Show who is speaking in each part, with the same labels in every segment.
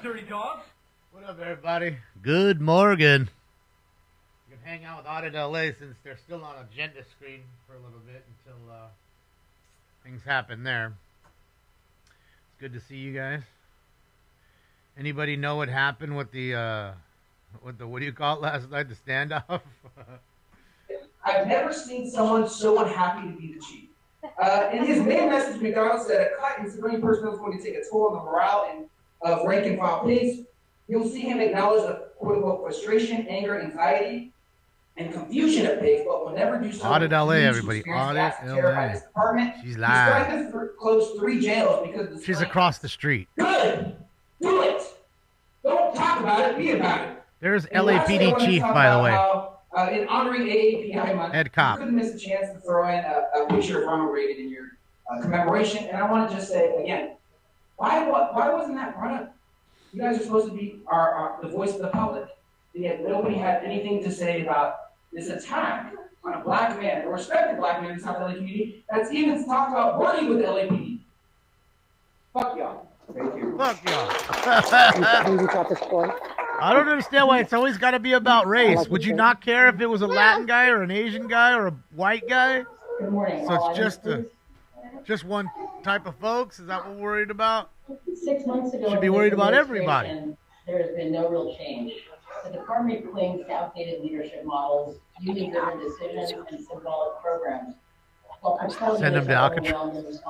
Speaker 1: dirty dog?
Speaker 2: What up, everybody? Good morning. You can hang out with Audit LA since they're still on agenda screen for a little bit until things happen there. It's good to see you guys. Anybody know what happened with the what do you call it last night? The standoff.
Speaker 3: I've never seen someone so unhappy to be the chief. In his main message, McDonald said a cut in civilian personnel is going to take a toll on the morale of rank and file police. You'll see him acknowledge the quote-unquote frustration, anger, anxiety, and confusion of pigs, but will never do so.
Speaker 2: Audit LA, everybody. Audit LA. She's live.
Speaker 3: He's trying to close 3 jails because of
Speaker 2: She's across the street.
Speaker 3: Good. Do it. Don't talk about it. Be about it.
Speaker 2: There's LAPD chief, by the way.
Speaker 3: In honoring AAPI month,
Speaker 2: Ed Cop.
Speaker 3: you couldn't miss a chance to throw in a picture of Ronald Reagan in your commemoration. And I want to just say again, why wasn't that brought up? You guys are supposed to be the voice of the public. And yet nobody had anything to say about this attack on a black man, a respected black man in the South LA community, that's even talked about working with the LAPD. Fuck y'all. Thank you.
Speaker 2: Fuck y'all. I don't understand why it's always got to be about race. Would you not care if it was a Latin guy or an Asian guy or a white guy?
Speaker 3: Good morning.
Speaker 2: So it's just one type of folks? Is that what we're worried about?
Speaker 4: 6 months ago,
Speaker 2: should be worried about everybody.
Speaker 4: There has been no real change. The department clings to outdated leadership models, union-driven decisions, and symbolic programs.
Speaker 2: Send them to Alcatraz.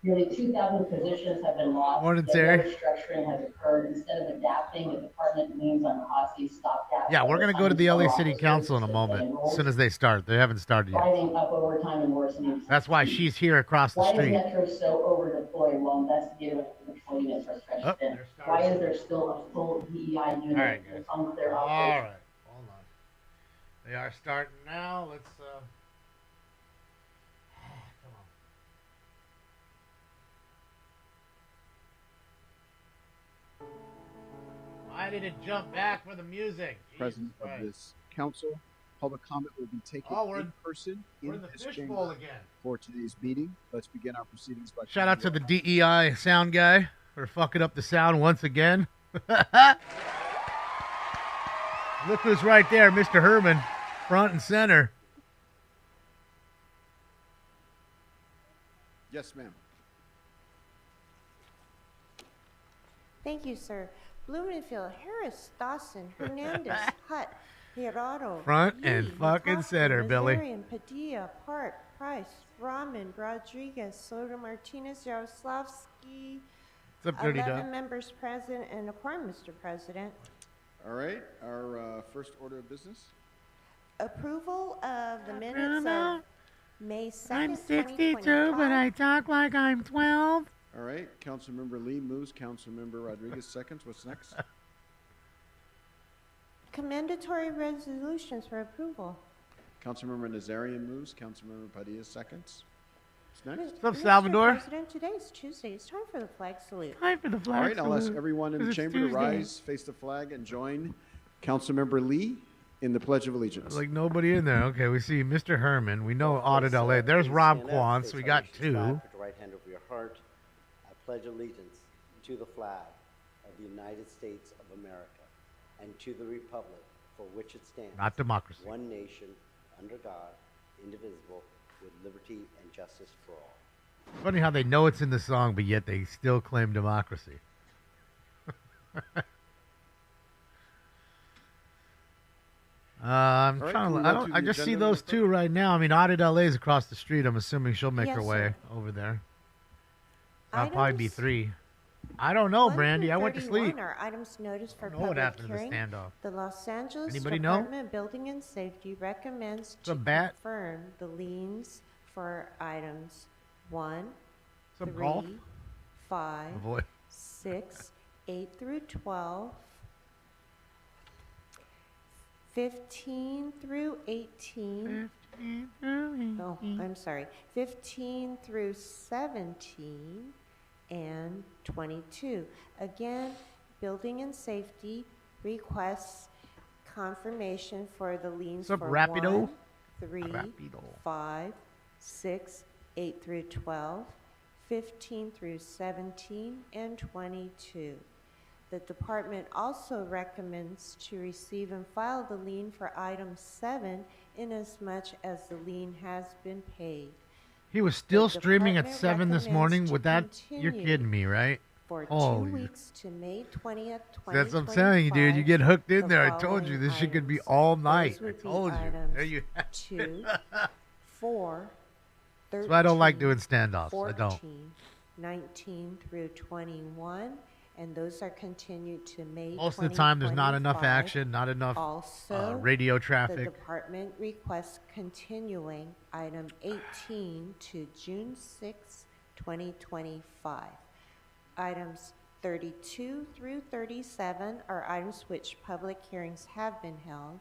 Speaker 4: Nearly 2,000 positions have been lost.
Speaker 2: Morning, Terry.
Speaker 4: Restructuring has occurred. Instead of adapting, the department leans on costly stopgap.
Speaker 2: Yeah, we're going to go to the LA City Council in a moment, as soon as they start. They haven't started yet.
Speaker 4: Rising up over time and worsening.
Speaker 2: That's why she's here across the street.
Speaker 4: Why is Metro so over-deployed while investigative patrol units are stretched thin? Why is there still a full DEI unit?
Speaker 2: All right,
Speaker 4: with unclear
Speaker 2: all
Speaker 4: operations?
Speaker 2: right, hold on. They are starting now. Let's come on. Why did it jump back for the music?
Speaker 5: President of this council. Public comment will be taken in person in this chamber for today's meeting. Let's begin our proceedings by
Speaker 2: shout out to the DEI sound guy for fucking up the sound once again. Look who's right there, Mr. Herman, front and center.
Speaker 5: Yes, ma'am.
Speaker 6: Thank you, sir. Blumenfield, Harris, Dawson, Hernandez, Hutt, Hirado,
Speaker 2: front
Speaker 6: Lee,
Speaker 2: and fucking
Speaker 6: Hoffman,
Speaker 2: center, Billy.
Speaker 6: Nazarian, Padilla, Park, Price, Rahman, Rodriguez, Soto, Martinez, Yaroslavsky.
Speaker 2: What's up, Dirty
Speaker 6: 11
Speaker 2: Dog?
Speaker 6: members present and a quorum, Mr. President.
Speaker 5: All right. Our first order of business.
Speaker 6: Approval of the minutes of May 2nd,
Speaker 2: I'm 62,
Speaker 6: 2025.
Speaker 2: but I talk like I'm 12.
Speaker 5: All right. Councilmember Lee moves. Councilmember Rodriguez seconds. What's next?
Speaker 6: Commendatory resolutions for approval.
Speaker 5: Councilmember Nazarian moves. Councilmember Padilla seconds. What's next?
Speaker 2: What's up, Salvador?
Speaker 6: Mr. President, today is Tuesday. It's time for the flag salute.
Speaker 2: Time for the flag
Speaker 5: All right. I'll ask
Speaker 2: salute.
Speaker 5: everyone in the
Speaker 2: It's
Speaker 5: chamber
Speaker 2: Tuesday.
Speaker 5: to rise, face the flag, and join Councilmember Lee in the Pledge of Allegiance.
Speaker 2: Like nobody in there. Okay, we see Mr. Herman. We know Audit LA. There's Rob Kwan, so we got 2.
Speaker 7: Put the right hand over your heart. I pledge allegiance to the flag of the United States of America and to the republic for which it stands.
Speaker 2: Not democracy.
Speaker 7: One nation, under God, indivisible, with liberty and justice for all.
Speaker 2: Funny how they know it's in the song, but yet they still claim democracy. I'm
Speaker 5: All right,
Speaker 2: trying
Speaker 5: can
Speaker 2: to.
Speaker 5: we go through
Speaker 2: I
Speaker 5: the
Speaker 2: just see
Speaker 5: agenda
Speaker 2: those
Speaker 5: real
Speaker 2: 2 right now. I mean, Audit LA is across the street. I'm assuming she'll make her
Speaker 6: Yes,
Speaker 2: way
Speaker 6: sir.
Speaker 2: over there. That'll probably be
Speaker 6: Items
Speaker 2: 3. I don't know,
Speaker 6: 1
Speaker 2: Brandy.
Speaker 6: through
Speaker 2: I went to
Speaker 6: 31
Speaker 2: sleep.
Speaker 6: are items noticed for
Speaker 2: I don't know what
Speaker 6: public
Speaker 2: happened to the
Speaker 6: hearing.
Speaker 2: standoff.
Speaker 6: The Los Angeles
Speaker 2: Anybody know?
Speaker 6: Department of Building and Safety recommends
Speaker 2: a
Speaker 6: to
Speaker 2: bat?
Speaker 6: confirm the liens for items 1,
Speaker 2: Some
Speaker 6: 3,
Speaker 2: golf?
Speaker 6: 5,
Speaker 2: Avoid.
Speaker 6: 6, 8 through 12, 15 through 18. Oh, I'm sorry. 15 through 17 and 22. Again, Building and Safety requests confirmation for the liens
Speaker 2: What's up,
Speaker 6: for
Speaker 2: Rapido?
Speaker 6: 1, 3,
Speaker 2: Rapido.
Speaker 6: 5, 6, 8 through 12, 15 through 17, and 22. The department also recommends to receive and file the lien for item 7 inasmuch as the lien has been paid.
Speaker 2: He was still
Speaker 6: The
Speaker 2: streaming at
Speaker 6: department
Speaker 2: 7 this morning
Speaker 6: recommends
Speaker 2: with
Speaker 6: to
Speaker 2: that? You're
Speaker 6: continue
Speaker 2: kidding me, right?
Speaker 6: For 2
Speaker 2: Holy.
Speaker 6: weeks to May 20th, 2025.
Speaker 2: That's what I'm saying, dude. You get hooked in
Speaker 6: the
Speaker 2: there. I told you this shit could be all night. I told you. There you have it.
Speaker 6: 2, 4, 13,
Speaker 2: That's why I don't like doing standoffs.
Speaker 6: 14,
Speaker 2: I don't.
Speaker 6: 19 through 21, and those are continued to May
Speaker 2: Most of the time, there's not enough
Speaker 6: 2025.
Speaker 2: action, not enough
Speaker 6: Also,
Speaker 2: radio
Speaker 6: the
Speaker 2: traffic.
Speaker 6: department requests continuing item 18 to June 6, 2025. Items 32 through 37 are items which public hearings have been held.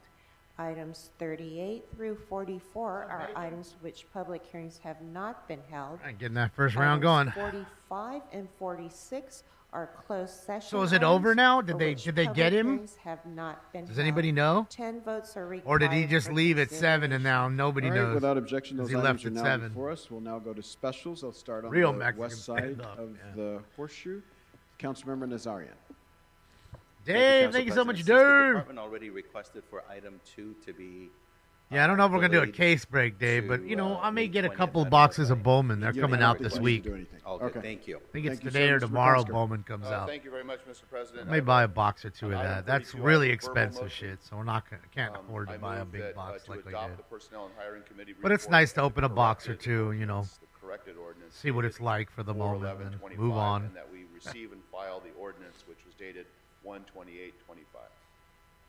Speaker 6: Items 38 through 44 are items which public hearings have not been held.
Speaker 2: All right, getting that first round
Speaker 6: Items
Speaker 2: going.
Speaker 6: 45 and 46 are closed session.
Speaker 2: So is it
Speaker 6: items
Speaker 2: over now?
Speaker 6: for
Speaker 2: Did they
Speaker 6: which
Speaker 2: get
Speaker 6: public
Speaker 2: him?
Speaker 6: hearings have not been
Speaker 2: Does
Speaker 6: held.
Speaker 2: anybody know?
Speaker 6: 10 votes are required.
Speaker 2: Or did he just
Speaker 6: for
Speaker 2: leave at 7 and now
Speaker 6: consideration.
Speaker 2: nobody
Speaker 5: All right,
Speaker 2: knows?
Speaker 5: without objection,
Speaker 2: 'Cause
Speaker 5: those
Speaker 2: he
Speaker 5: items
Speaker 2: left
Speaker 5: are
Speaker 2: at
Speaker 5: now
Speaker 2: 7.
Speaker 5: before us. We'll now go to specials. I'll start on
Speaker 2: Real
Speaker 5: the
Speaker 2: Mexican
Speaker 5: west side
Speaker 2: standoff,
Speaker 5: of
Speaker 2: yeah.
Speaker 5: the horseshoe. Councilmember Nazarian.
Speaker 2: Dave, thank you so much,
Speaker 1: Since the
Speaker 2: Dave.
Speaker 1: department already requested for item 2 to be.
Speaker 2: Yeah, I don't know if we're going to do a
Speaker 1: delayed
Speaker 2: case break, Dave, but,
Speaker 1: to,
Speaker 2: you know, I may
Speaker 1: May
Speaker 2: get a
Speaker 1: 20th.
Speaker 2: couple
Speaker 1: I don't
Speaker 2: boxes
Speaker 1: know,
Speaker 2: of Bowman. They're
Speaker 5: You
Speaker 2: coming
Speaker 5: don't
Speaker 2: out
Speaker 5: think
Speaker 2: this
Speaker 5: we need
Speaker 2: week.
Speaker 5: to do anything.
Speaker 1: Okay,
Speaker 5: Okay.
Speaker 1: thank you.
Speaker 2: I think it's
Speaker 5: Thank you,
Speaker 2: today
Speaker 5: sir.
Speaker 2: or
Speaker 5: Mr.
Speaker 2: tomorrow
Speaker 5: McCusker.
Speaker 2: Bowman comes out.
Speaker 8: Thank you very much, Mr. President.
Speaker 2: I may buy a box or two of
Speaker 8: On item
Speaker 2: that. That's
Speaker 8: 32,
Speaker 2: really
Speaker 8: I have a verbal
Speaker 2: expensive
Speaker 8: motion.
Speaker 2: shit, so we're not gonna, can't afford to
Speaker 8: I
Speaker 2: buy a
Speaker 8: move
Speaker 2: big
Speaker 8: that,
Speaker 2: box
Speaker 8: to
Speaker 2: like we
Speaker 8: adopt
Speaker 2: did.
Speaker 8: the Personnel and Hiring Committee
Speaker 2: But it's
Speaker 8: report
Speaker 2: nice to
Speaker 8: and
Speaker 2: open a box or
Speaker 8: corrected
Speaker 2: two, you know,
Speaker 8: ordinance, the corrected ordinance
Speaker 2: see what
Speaker 8: dated
Speaker 2: it's like for the moment
Speaker 8: 4/11/25,
Speaker 2: and move on.
Speaker 8: And that we receive and file the ordinance, which was dated 1/28/25.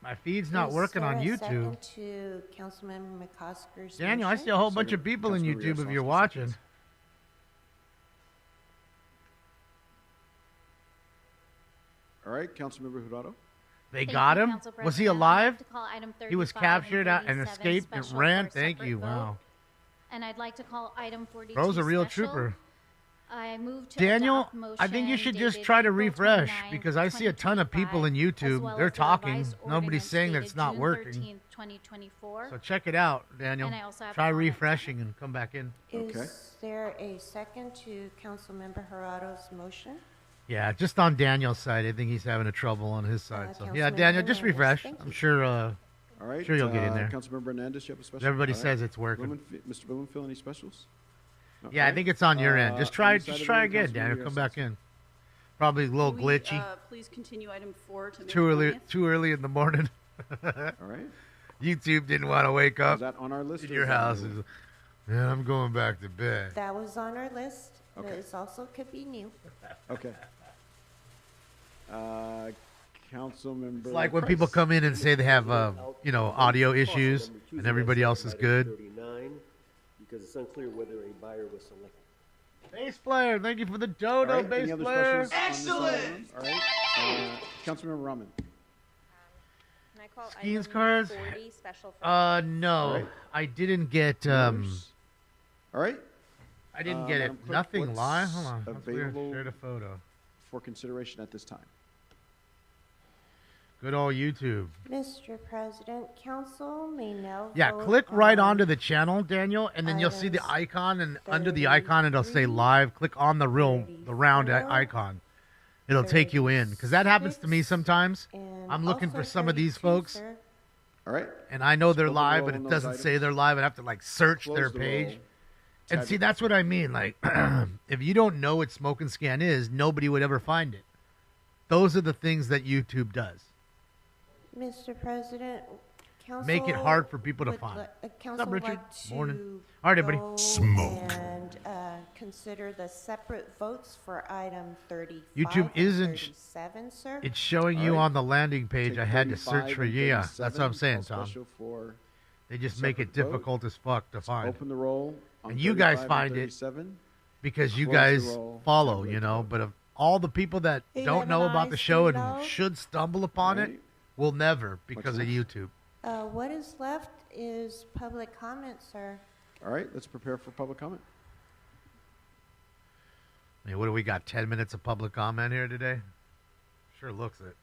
Speaker 2: My feed's not
Speaker 6: Is
Speaker 2: working on
Speaker 6: there a
Speaker 2: YouTube.
Speaker 6: second to Councilmember McCosker's
Speaker 2: Daniel, I
Speaker 6: motion?
Speaker 2: see a whole bunch
Speaker 5: Second,
Speaker 2: of people in
Speaker 5: Councilmember
Speaker 2: YouTube if
Speaker 5: Yasowski,
Speaker 2: you're watching.
Speaker 5: seconds. All right, Councilmember Jurado.
Speaker 2: They
Speaker 9: Thank
Speaker 2: got
Speaker 9: you,
Speaker 2: him?
Speaker 9: Council
Speaker 2: Was he
Speaker 9: President. I'd
Speaker 2: alive?
Speaker 9: like to call item
Speaker 2: He was
Speaker 9: 35
Speaker 2: captured and
Speaker 9: 37
Speaker 2: escaped and
Speaker 9: special
Speaker 2: ran?
Speaker 9: for a
Speaker 2: Thank
Speaker 9: separate
Speaker 2: you.
Speaker 9: vote.
Speaker 2: Wow.
Speaker 9: And I'd like to call item 42
Speaker 2: Bro's a real
Speaker 9: special.
Speaker 2: trooper.
Speaker 9: I move to
Speaker 2: Daniel,
Speaker 9: adopt motion
Speaker 2: I think you should just
Speaker 9: dated
Speaker 2: try to
Speaker 9: April
Speaker 2: refresh
Speaker 9: 29,
Speaker 2: because I see a ton of people in
Speaker 9: 2025, as
Speaker 2: YouTube.
Speaker 9: well
Speaker 2: They're
Speaker 9: as the
Speaker 2: talking.
Speaker 9: revised
Speaker 2: Nobody's
Speaker 9: ordinance
Speaker 2: saying that
Speaker 9: dated
Speaker 2: it's not
Speaker 9: June
Speaker 2: working.
Speaker 9: 13th, 2024.
Speaker 2: So check it out, Daniel.
Speaker 9: And I also have
Speaker 2: Try
Speaker 9: comments on it.
Speaker 2: refreshing and come back in.
Speaker 6: Is
Speaker 5: Okay.
Speaker 6: there a second to Councilmember Jurado's motion?
Speaker 2: Yeah, just on Daniel's side, I think he's having a trouble on his side. So yeah,
Speaker 6: Councilmember
Speaker 2: Daniel, just
Speaker 6: Hernandez,
Speaker 2: refresh.
Speaker 6: thank
Speaker 2: I'm
Speaker 6: you.
Speaker 2: sure.
Speaker 5: All right.
Speaker 2: Sure you'll get in there.
Speaker 5: Councilmember Hernandez, you have a special?
Speaker 2: Everybody
Speaker 5: All right.
Speaker 2: says it's working.
Speaker 5: Mr. Blumenfield, any specials? No?
Speaker 2: Yeah, I
Speaker 5: All
Speaker 2: think
Speaker 5: right.
Speaker 2: it's on your end. Just
Speaker 5: on
Speaker 2: try,
Speaker 5: the side
Speaker 2: just
Speaker 5: of
Speaker 2: try
Speaker 5: the
Speaker 2: again,
Speaker 5: Councilmember
Speaker 2: Daniel. Come back
Speaker 5: Yasowski.
Speaker 2: in. Probably a little
Speaker 10: Will we,
Speaker 2: glitchy.
Speaker 10: please continue item 4 to May
Speaker 2: Too early,
Speaker 10: 20th?
Speaker 2: too early in the morning.
Speaker 5: All right.
Speaker 2: YouTube didn't want to wake
Speaker 5: Is
Speaker 2: up.
Speaker 5: that on our list?
Speaker 2: In
Speaker 5: or
Speaker 2: your
Speaker 5: is that
Speaker 2: house
Speaker 5: new?
Speaker 2: is, man, I'm going back to bed.
Speaker 6: That was on our list, but
Speaker 5: Okay.
Speaker 6: it also could be new.
Speaker 5: Okay. Councilmember.
Speaker 2: It's like when people
Speaker 5: Price.
Speaker 2: come in and say they have, you know, audio issues, and everybody else is good.
Speaker 11: 39, because it's unclear whether a buyer was selected.
Speaker 2: Bass player, thank you for the
Speaker 5: All
Speaker 2: dodo,
Speaker 5: right,
Speaker 2: bass
Speaker 5: any other
Speaker 2: player.
Speaker 5: specials on this item? All right. Councilmember Rahman.
Speaker 12: Can I call
Speaker 2: Skeens
Speaker 12: item
Speaker 2: cards?
Speaker 12: 40 special for
Speaker 2: No,
Speaker 5: All right.
Speaker 2: I didn't get,
Speaker 5: Yours? All right.
Speaker 2: I didn't get it.
Speaker 5: Madam Clerk,
Speaker 2: Nothing
Speaker 5: what's
Speaker 2: live. Hold on. Let's
Speaker 5: available
Speaker 2: share the photo.
Speaker 5: for consideration at this time?
Speaker 2: Good old YouTube.
Speaker 6: Mr. President, council may now
Speaker 2: Yeah,
Speaker 6: vote
Speaker 2: click right
Speaker 6: on
Speaker 2: onto the channel, Daniel, and then you'll see the
Speaker 6: items
Speaker 2: icon, and under the icon it'll say live. Click on the round
Speaker 6: 34,
Speaker 2: icon. It'll take you in, because that happens to me
Speaker 6: 36,
Speaker 2: sometimes.
Speaker 6: and
Speaker 2: I'm looking
Speaker 6: also
Speaker 2: for some of these
Speaker 6: 32,
Speaker 2: folks,
Speaker 6: sir.
Speaker 5: All right.
Speaker 2: and I know they're
Speaker 5: Open the
Speaker 2: live,
Speaker 5: roll
Speaker 2: but
Speaker 5: on
Speaker 2: it
Speaker 5: those
Speaker 2: doesn't say
Speaker 5: items.
Speaker 2: they're live. I have to like search
Speaker 5: Close
Speaker 2: their
Speaker 5: the
Speaker 2: page.
Speaker 5: roll.
Speaker 2: And
Speaker 5: Tab
Speaker 2: see,
Speaker 5: it.
Speaker 2: that's what I mean. Like, if you don't know what Smoke and Scan is, nobody would ever find it. Those are the things that YouTube does.
Speaker 6: Mr. President, council
Speaker 2: Make it hard for people to
Speaker 6: would
Speaker 2: find.
Speaker 6: council would
Speaker 2: Richard?
Speaker 6: like to
Speaker 2: Morning. All right, everybody.
Speaker 6: go
Speaker 2: Smoke.
Speaker 6: and consider the separate votes for item 35
Speaker 2: YouTube
Speaker 6: and
Speaker 2: isn't
Speaker 6: 37, sir.
Speaker 2: It's showing
Speaker 5: All
Speaker 2: you
Speaker 5: right.
Speaker 2: on the landing page.
Speaker 5: Take
Speaker 2: I had to
Speaker 5: 35
Speaker 2: search for
Speaker 5: and
Speaker 2: yeah. That's
Speaker 5: 37,
Speaker 2: what I'm saying,
Speaker 5: all
Speaker 2: Tom.
Speaker 5: special for
Speaker 2: They just make it
Speaker 5: separate vote.
Speaker 2: difficult as fuck to find
Speaker 5: Open the roll. on
Speaker 2: And you guys
Speaker 5: 35 and
Speaker 2: find it
Speaker 5: 37.
Speaker 2: because you
Speaker 5: Close the
Speaker 2: guys
Speaker 5: roll.
Speaker 2: follow,
Speaker 5: Tabulate
Speaker 2: you
Speaker 5: the
Speaker 2: know.
Speaker 5: vote.
Speaker 2: But of all the people that don't
Speaker 6: 11
Speaker 2: know about the
Speaker 6: eyes,
Speaker 2: show and
Speaker 6: 3 out.
Speaker 2: should stumble upon it,
Speaker 5: Right.
Speaker 2: will never because of
Speaker 5: next?
Speaker 2: YouTube.
Speaker 6: What is left is public comment, sir.
Speaker 5: All right. Let's prepare for public comment.
Speaker 2: I mean, what do we got? 10 minutes of public comment here today? Sure looks it.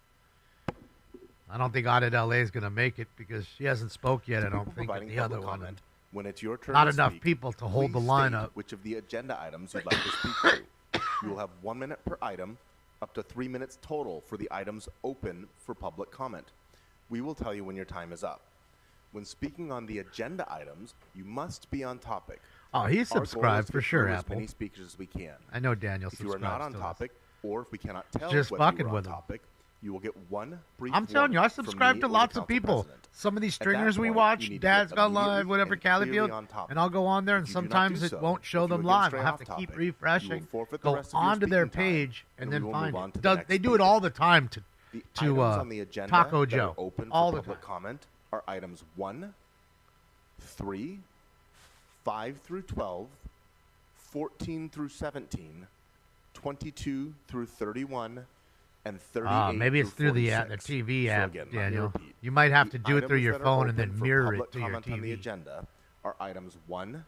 Speaker 2: I don't think Audit LA is going to make it because she hasn't spoke yet. I don't think.
Speaker 8: Providing
Speaker 2: The other
Speaker 8: public
Speaker 2: one.
Speaker 8: comment. When it's your turn
Speaker 2: Not
Speaker 8: to
Speaker 2: enough
Speaker 8: speak,
Speaker 2: people to hold the
Speaker 8: please
Speaker 2: line
Speaker 8: state
Speaker 2: up.
Speaker 8: which of the agenda items you'd like to speak to.
Speaker 13: You will have 1 minute per item, up to 3 minutes total for the items open for public comment. We will tell you when your time is up. When speaking on the agenda items, you must be on topic.
Speaker 2: Oh, he's
Speaker 13: Our goal is
Speaker 2: subscribed
Speaker 13: to
Speaker 2: for
Speaker 13: get
Speaker 2: sure,
Speaker 13: through as
Speaker 2: Apple.
Speaker 13: many speakers as we can.
Speaker 2: I know Daniel
Speaker 13: If you are
Speaker 2: subscribes
Speaker 13: not on
Speaker 2: to us.
Speaker 13: topic, or if we cannot tell
Speaker 2: Just
Speaker 13: whether
Speaker 2: fucking
Speaker 13: you are on
Speaker 2: with him.
Speaker 13: topic, you will get one brief
Speaker 2: I'm telling you, I
Speaker 13: warning from
Speaker 2: subscribe
Speaker 13: me
Speaker 2: to
Speaker 13: or the
Speaker 2: lots of
Speaker 13: council
Speaker 2: people.
Speaker 13: president.
Speaker 2: Some of these
Speaker 13: At that
Speaker 2: stringers we
Speaker 13: point,
Speaker 2: watch,
Speaker 13: you need to
Speaker 2: Dad's
Speaker 13: get
Speaker 2: Gone Live,
Speaker 13: immediately
Speaker 2: whatever,
Speaker 13: and clearly
Speaker 2: Califield,
Speaker 13: on topic.
Speaker 2: and I'll go on there, and
Speaker 13: If you do not do
Speaker 2: sometimes it
Speaker 13: so,
Speaker 2: won't show
Speaker 13: if you
Speaker 2: them
Speaker 13: again
Speaker 2: live.
Speaker 13: stray
Speaker 2: I have
Speaker 13: off
Speaker 2: to
Speaker 13: topic,
Speaker 2: keep
Speaker 13: you will
Speaker 2: refreshing,
Speaker 13: forfeit the
Speaker 2: go
Speaker 13: rest of your
Speaker 2: onto their
Speaker 13: speaking time,
Speaker 2: page, and
Speaker 13: and
Speaker 2: then
Speaker 13: we will
Speaker 2: find
Speaker 13: move on
Speaker 2: it.
Speaker 13: to the next
Speaker 2: They do it
Speaker 13: speaker.
Speaker 2: all the time
Speaker 13: The
Speaker 2: to
Speaker 13: items on the agenda
Speaker 2: Taco
Speaker 13: that are
Speaker 2: Joe.
Speaker 13: open
Speaker 2: All
Speaker 13: for
Speaker 2: the
Speaker 13: public
Speaker 2: time.
Speaker 13: comment are items 1, 3, 5 through 12, 14 through 17, 22 through 31, and 38
Speaker 2: maybe it's through the
Speaker 13: 46.
Speaker 2: TV
Speaker 13: So
Speaker 2: app,
Speaker 13: again, let me
Speaker 2: Daniel.
Speaker 13: repeat.
Speaker 2: You might have
Speaker 13: The
Speaker 2: to do it through
Speaker 13: items
Speaker 2: your
Speaker 13: that are
Speaker 2: phone and
Speaker 13: open
Speaker 2: then
Speaker 13: for
Speaker 2: mirror it
Speaker 13: public
Speaker 2: to your
Speaker 13: comment on the
Speaker 2: TV.
Speaker 13: agenda are items 1,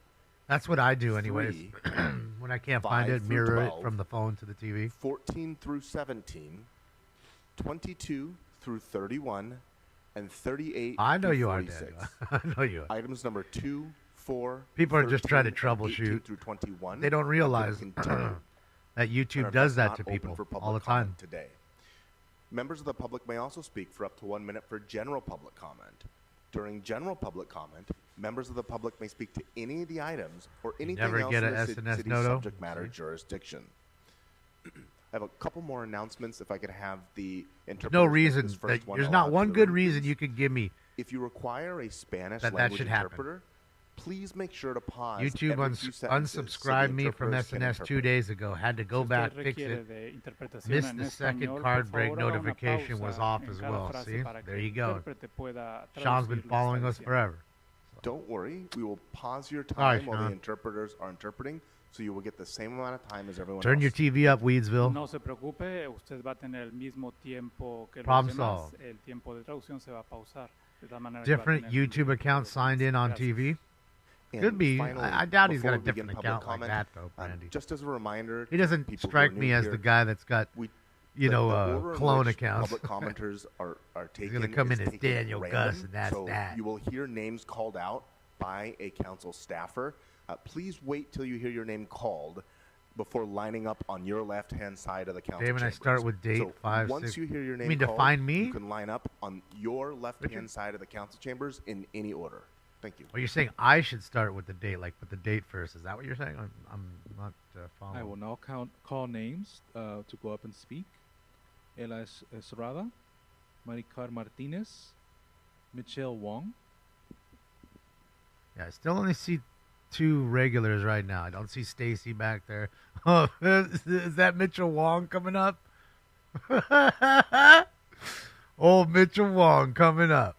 Speaker 2: That's what I do anyways.
Speaker 13: 3,
Speaker 2: When I can't find
Speaker 13: 5
Speaker 2: it,
Speaker 13: through
Speaker 2: mirror
Speaker 13: 12,
Speaker 2: it from the phone to the TV.
Speaker 13: 14 through 17, 22 through 31, and 38
Speaker 2: I know
Speaker 13: through
Speaker 2: you are,
Speaker 13: 46.
Speaker 2: Daniel. I know you are.
Speaker 13: Items number 2, 4,
Speaker 2: People are just trying to
Speaker 13: 13, and 18
Speaker 2: troubleshoot.
Speaker 13: through 21
Speaker 2: They don't
Speaker 13: are
Speaker 2: realize
Speaker 13: gonna continue
Speaker 2: that
Speaker 13: and
Speaker 2: YouTube
Speaker 13: are
Speaker 2: does
Speaker 13: thus
Speaker 2: that
Speaker 13: not
Speaker 2: to
Speaker 13: open
Speaker 2: people
Speaker 13: for public
Speaker 2: all the
Speaker 13: comment
Speaker 2: time.
Speaker 13: today. Members of the public may also speak for up to 1 minute for general public comment. During general public comment, members of the public may speak to any of the items or anything
Speaker 2: never
Speaker 13: else
Speaker 2: get
Speaker 13: in
Speaker 2: a
Speaker 13: the
Speaker 2: SNS
Speaker 13: city's
Speaker 2: noto?
Speaker 13: subject matter jurisdiction. I have a couple more announcements. If I could have the interpreters
Speaker 2: No
Speaker 13: make
Speaker 2: reason.
Speaker 13: this first one
Speaker 2: There's
Speaker 13: aloud
Speaker 2: not
Speaker 13: to
Speaker 2: one
Speaker 13: the
Speaker 2: good
Speaker 13: room,
Speaker 2: reason
Speaker 13: please.
Speaker 2: you could give me.
Speaker 13: If you require a Spanish
Speaker 2: that
Speaker 13: language
Speaker 2: should happen.
Speaker 13: interpreter, please make sure to pause
Speaker 2: YouTube
Speaker 13: every few sentences so the
Speaker 2: unsubscribed me from
Speaker 13: interpreters can
Speaker 2: SNS 2
Speaker 13: interpret.
Speaker 2: days ago. Had to go back, fix it. Missed the second card break notification was off as well. See? There you go. Sean's been following us forever.
Speaker 13: Don't worry. We will pause your
Speaker 2: All right,
Speaker 13: time while the
Speaker 2: Sean.
Speaker 13: interpreters are interpreting, so you will get the same amount of time as everyone
Speaker 2: Turn
Speaker 13: else.
Speaker 2: your TV up, Weedsville.
Speaker 14: No se preocupe, usted va a tener el mismo tiempo que los
Speaker 2: Problem
Speaker 14: demás.
Speaker 2: solved.
Speaker 14: El tiempo de traducción se va a pausar. De tal manera que va a
Speaker 2: Different
Speaker 14: tener
Speaker 2: YouTube accounts signed in on TV.
Speaker 13: And
Speaker 2: Could be.
Speaker 13: finally,
Speaker 2: I doubt he's got a
Speaker 13: before we begin
Speaker 2: different
Speaker 13: public
Speaker 2: account like
Speaker 13: comment,
Speaker 2: that, though, Brandy.
Speaker 13: Just as a reminder,
Speaker 2: He doesn't
Speaker 13: people who are
Speaker 2: strike
Speaker 13: new
Speaker 2: me as
Speaker 13: here,
Speaker 2: the guy that's got,
Speaker 13: we-
Speaker 2: you
Speaker 13: the
Speaker 2: know,
Speaker 13: order in
Speaker 2: clone
Speaker 13: which
Speaker 2: accounts.
Speaker 13: Public commenters are
Speaker 2: He's
Speaker 13: taken.
Speaker 2: gonna come
Speaker 13: is
Speaker 2: in as
Speaker 13: taken
Speaker 2: Daniel
Speaker 13: random,
Speaker 2: Gus, and that's
Speaker 13: so
Speaker 2: that.
Speaker 13: You will hear names called out by a council staffer. Please wait till you hear your name called before lining up on your left-hand side of the council
Speaker 2: Damon, I
Speaker 13: chambers.
Speaker 2: start with date
Speaker 13: So
Speaker 2: 5,
Speaker 13: once
Speaker 2: 6.
Speaker 13: you hear your
Speaker 2: You
Speaker 13: name
Speaker 2: mean to
Speaker 13: called,
Speaker 2: find me?
Speaker 13: you can line up on your left-hand
Speaker 2: Richard?
Speaker 13: side of the council chambers in any order. Thank you.
Speaker 2: Well, you're saying I should start with the date, like put the date first. Is that what you're saying? I'm not following.
Speaker 15: I will now call names to go up and speak. Ela Estrada, Maricar Martinez, Michelle Wong.
Speaker 2: Yeah, I still only see 2 regulars right now. I don't see Stacy back there. Oh, is that Mitchell Wong coming up? Old Mitchell Wong coming up.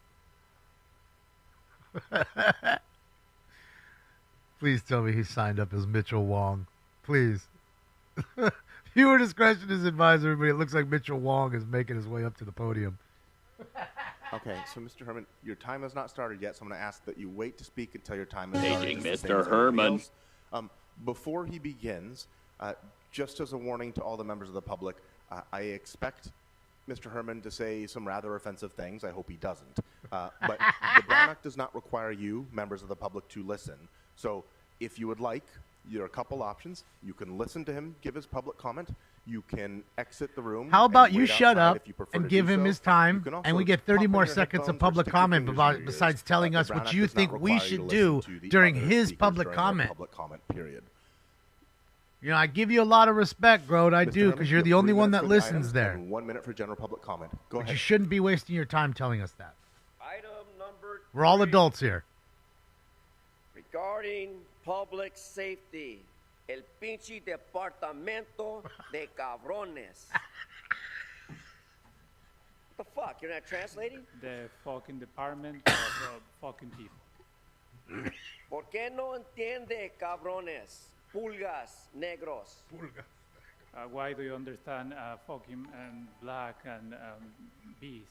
Speaker 2: Please tell me he signed up as Mitchell Wong. Please. Viewer discretion is advised, everybody. It looks like Mitchell Wong is making his way up to the podium.
Speaker 13: Okay, so Mr. Herman, your time has not started yet, so I'm going to ask that you wait to speak until your time has started.
Speaker 16: Paging
Speaker 13: just the
Speaker 16: Mr.
Speaker 13: same as everybody
Speaker 16: Herman.
Speaker 13: else. Before he begins, just as a warning to all the members of the public, I expect Mr. Herman to say some rather offensive things. I hope he doesn't. But the Brown Act does not require you, members of the public, to listen. So if you would like, there are a couple options. You can listen to him give his public comment. You can exit the room.
Speaker 2: How about
Speaker 13: and
Speaker 2: you
Speaker 13: wait
Speaker 2: shut
Speaker 13: outside
Speaker 2: up
Speaker 13: if you prefer
Speaker 2: and
Speaker 13: to
Speaker 2: give
Speaker 13: do
Speaker 2: him
Speaker 13: so.
Speaker 2: his
Speaker 13: You
Speaker 2: time,
Speaker 13: can
Speaker 2: and
Speaker 13: also
Speaker 2: we get
Speaker 13: pop
Speaker 2: 30
Speaker 13: in
Speaker 2: more
Speaker 13: your
Speaker 2: seconds of
Speaker 13: headphones or
Speaker 2: public
Speaker 13: stick your
Speaker 2: comment
Speaker 13: fingers in your ears.
Speaker 2: besides telling us
Speaker 13: The Brown
Speaker 2: what
Speaker 13: Act
Speaker 2: you
Speaker 13: does not
Speaker 2: think we
Speaker 13: require you
Speaker 2: should
Speaker 13: to
Speaker 2: do
Speaker 13: listen to the
Speaker 2: during
Speaker 13: other
Speaker 2: his
Speaker 13: speakers
Speaker 2: public
Speaker 13: during their
Speaker 2: comment.
Speaker 13: Public comment period.
Speaker 2: You know, I give you a lot of respect, Grode. I
Speaker 13: Mr.
Speaker 2: do,
Speaker 13: Herman,
Speaker 2: because
Speaker 13: you
Speaker 2: you're
Speaker 13: have
Speaker 2: the only
Speaker 13: 3
Speaker 2: one
Speaker 13: minutes
Speaker 2: that
Speaker 13: for the
Speaker 2: listens
Speaker 13: items
Speaker 2: there.
Speaker 13: and 1 minute for general public comment. Go
Speaker 2: But
Speaker 13: ahead.
Speaker 2: you shouldn't be wasting your time telling us that.
Speaker 17: Item number
Speaker 2: We're all
Speaker 17: 3,
Speaker 2: adults here.
Speaker 17: regarding public safety. El pinche departamento de cabrones. What the fuck? You're not translating?
Speaker 14: The fucking department of fucking people.
Speaker 17: ¿Por qué no entiende, cabrones? Pulgas negros.
Speaker 14: Why do you understand fucking black and bees?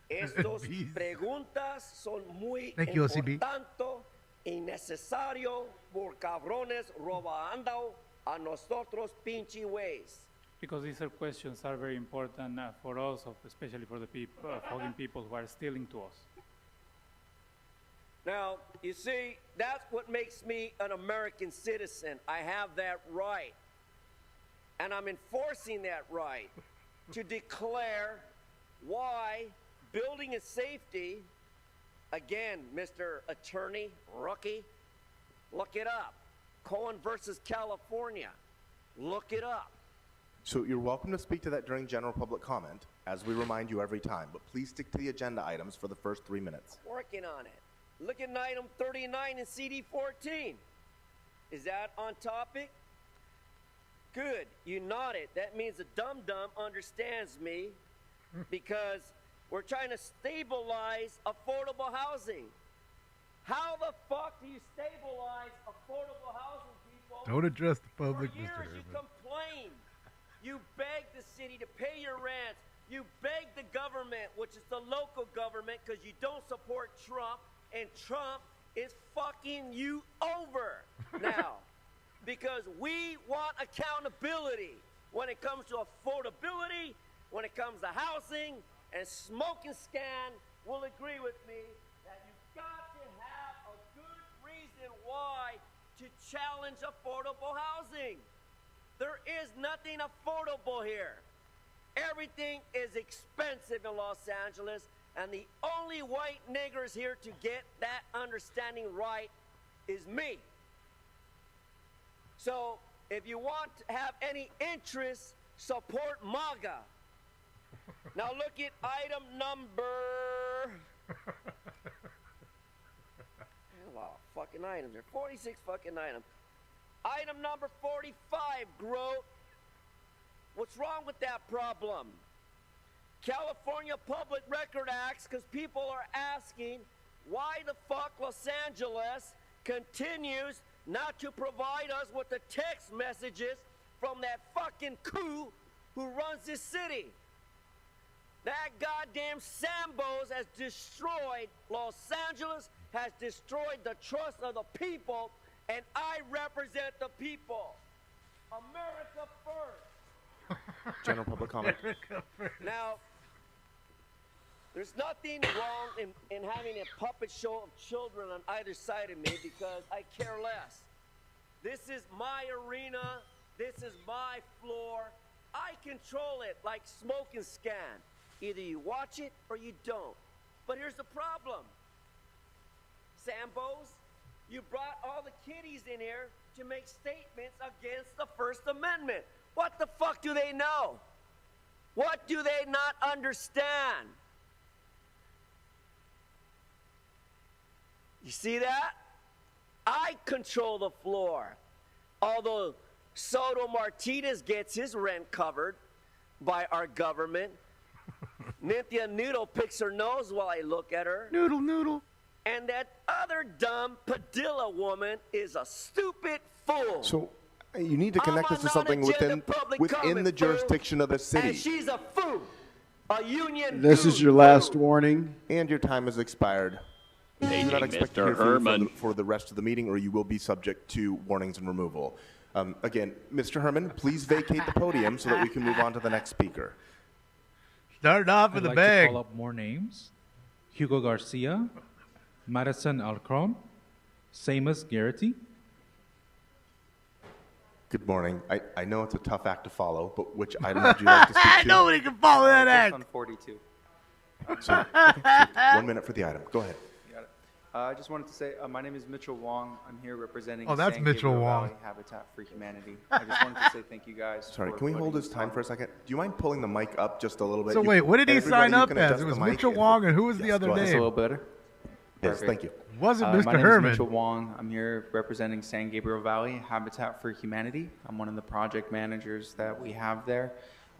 Speaker 17: Estas preguntas son muy
Speaker 2: Thank you, OCB.
Speaker 17: importantes y necesario por cabrones robando a nosotros pinche ways.
Speaker 14: Because these are questions are very important for us, especially for the people, fucking people who are stealing to us.
Speaker 17: Now, you see, that's what makes me an American citizen. I have that right. and I'm enforcing that right to declare why building and safety, again, Mr. Attorney, rookie, look it up. Cohen versus California. Look it up.
Speaker 13: So you're welcome to speak to that during general public comment, as we remind you every time, but please stick to the agenda items for the first 3 minutes.
Speaker 17: Working on it. Look at item 39 in CD 14. Is that on topic? Good. You nodded. That means the dum-dum understands me because we're trying to stabilize affordable housing. How the fuck do you stabilize affordable housing, people?
Speaker 2: Don't address the public,
Speaker 17: For years,
Speaker 2: Mr.
Speaker 17: you
Speaker 2: Herman.
Speaker 17: complain. You beg the city to pay your rent. You beg the government, which is the local government, because you don't support Trump, and Trump is fucking you over now. Because we want accountability when it comes to affordability, when it comes to housing, and Smoke and Scan will agree with me that you've got to have a good reason why to challenge affordable housing. There is nothing affordable here. Everything is expensive in Los Angeles, and the only white niggers here to get that understanding right is me. So, if you want to have any interest, support MAGA. Now look at item number... a lot of fucking items there. 46 fucking items. Item number 45, Grote. What's wrong with that problem? California Public Record Acts, because people are asking why the fuck Los Angeles continues not to provide us with the text messages from that fucking coup who runs this city. That goddamn Sambos has destroyed Los Angeles, has destroyed the trust of the people, and I represent the people. America first.
Speaker 13: General public comment.
Speaker 17: Now, there's nothing wrong in having a puppet show of children on either side of me because I care less. This is my arena. This is my floor. I control it like Smoke and Scan. Either you watch it or you don't. But here's the problem. Sambos, you brought all the kiddies in here to make statements against the First Amendment. What the fuck do they know? What do they not understand? You see that? I control the floor. Although Soto Martinez gets his rent covered by our government. Nithya Noodle picks her nose while I look at her.
Speaker 2: Noodle, noodle.
Speaker 17: And that other dumb Padilla woman is a stupid fool.
Speaker 13: So you need to connect this to something within the jurisdiction of the city.
Speaker 17: And she's a fool. A union
Speaker 5: This is your last warning.
Speaker 13: And your time has expired. You do not expect to hear from you for the rest of the meeting, or you will be subject to warnings and removal. Again, Mr. Herman, please vacate the podium so that we can move on to the next speaker.
Speaker 2: Start off with
Speaker 15: I'd
Speaker 2: the
Speaker 15: like
Speaker 2: bag.
Speaker 15: to call up more names. Hugo Garcia, Madison Alcron, Seamus Garrity.
Speaker 13: Good morning. I know it's a tough act to follow, but which item would you like to speak to?
Speaker 2: Nobody can follow that act.
Speaker 16: On 42.
Speaker 13: So, okay, 1 minute for the item. Go ahead.
Speaker 16: Got it. I just wanted to say, my name is Mitchell Wong. I'm here representing
Speaker 2: that's
Speaker 16: San
Speaker 2: Mitchell
Speaker 16: Gabriel
Speaker 2: Wong.
Speaker 16: Valley Habitat for Humanity. I just wanted to say thank you guys.
Speaker 13: Sorry,
Speaker 16: for
Speaker 13: can we hold
Speaker 16: putting
Speaker 13: his
Speaker 16: this
Speaker 13: time
Speaker 16: on.
Speaker 13: for a second? Do you mind pulling the mic up just a little bit?
Speaker 2: So wait, what did he
Speaker 13: everybody,
Speaker 2: sign
Speaker 13: you
Speaker 2: up
Speaker 13: can
Speaker 2: as?
Speaker 13: adjust
Speaker 2: It was
Speaker 13: the mic
Speaker 2: Mitchell
Speaker 13: if-
Speaker 2: Wong, and who was the
Speaker 13: Yes,
Speaker 2: other
Speaker 13: go
Speaker 16: Is
Speaker 13: ahead.
Speaker 16: this a
Speaker 2: name?
Speaker 16: little better?
Speaker 13: Yes,
Speaker 16: Perfect.
Speaker 13: thank you.
Speaker 2: Wasn't
Speaker 16: My
Speaker 2: Mr.
Speaker 16: name
Speaker 2: Herman.
Speaker 16: is Mitchell Wong. I'm here representing San Gabriel Valley Habitat for Humanity. I'm one of the project managers that we have there.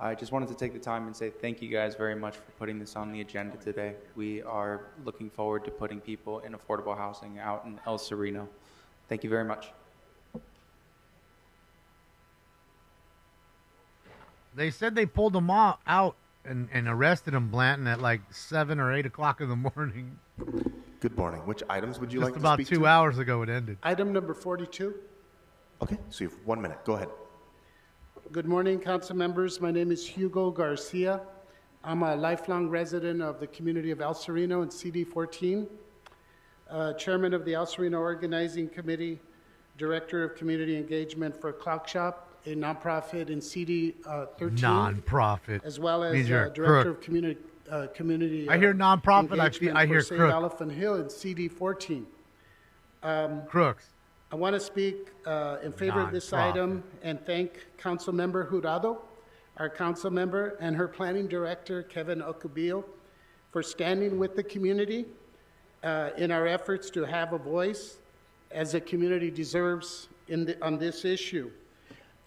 Speaker 16: I just wanted to take the time and say thank you guys very much for putting this on the agenda today. We are looking forward to putting people in affordable housing out in El Sereno. Thank you very much.
Speaker 2: They said they pulled him out and arrested him, Blanton, at like 7 or 8 o'clock in the morning.
Speaker 13: Good morning. Which items would you
Speaker 2: Just
Speaker 13: like to
Speaker 2: about
Speaker 13: speak
Speaker 2: 2
Speaker 13: to?
Speaker 2: hours ago it ended.
Speaker 18: Item number 42.
Speaker 13: Okay, so you have 1 minute. Go ahead.
Speaker 18: Good morning, council members. My name is Hugo Garcia. I'm a lifelong resident of the community of El Sereno in CD 14, chairman of the El Sereno Organizing Committee, director of community engagement for Clock Shop, a nonprofit in CD 13.
Speaker 2: Nonprofit.
Speaker 18: As well as
Speaker 2: Means you're a
Speaker 18: director
Speaker 2: crook.
Speaker 18: of community.
Speaker 2: I hear nonprofit, I hear
Speaker 18: for St.
Speaker 2: crook.
Speaker 18: Elephant Hill in CD 14.
Speaker 2: Crooks.
Speaker 18: I want to speak in favor of this
Speaker 2: Nonprofit.
Speaker 18: item and thank Council Member Jurado, our council member, and her planning director, Kevin Ocubillo, for standing with the community in our efforts to have a voice as the community deserves on this issue.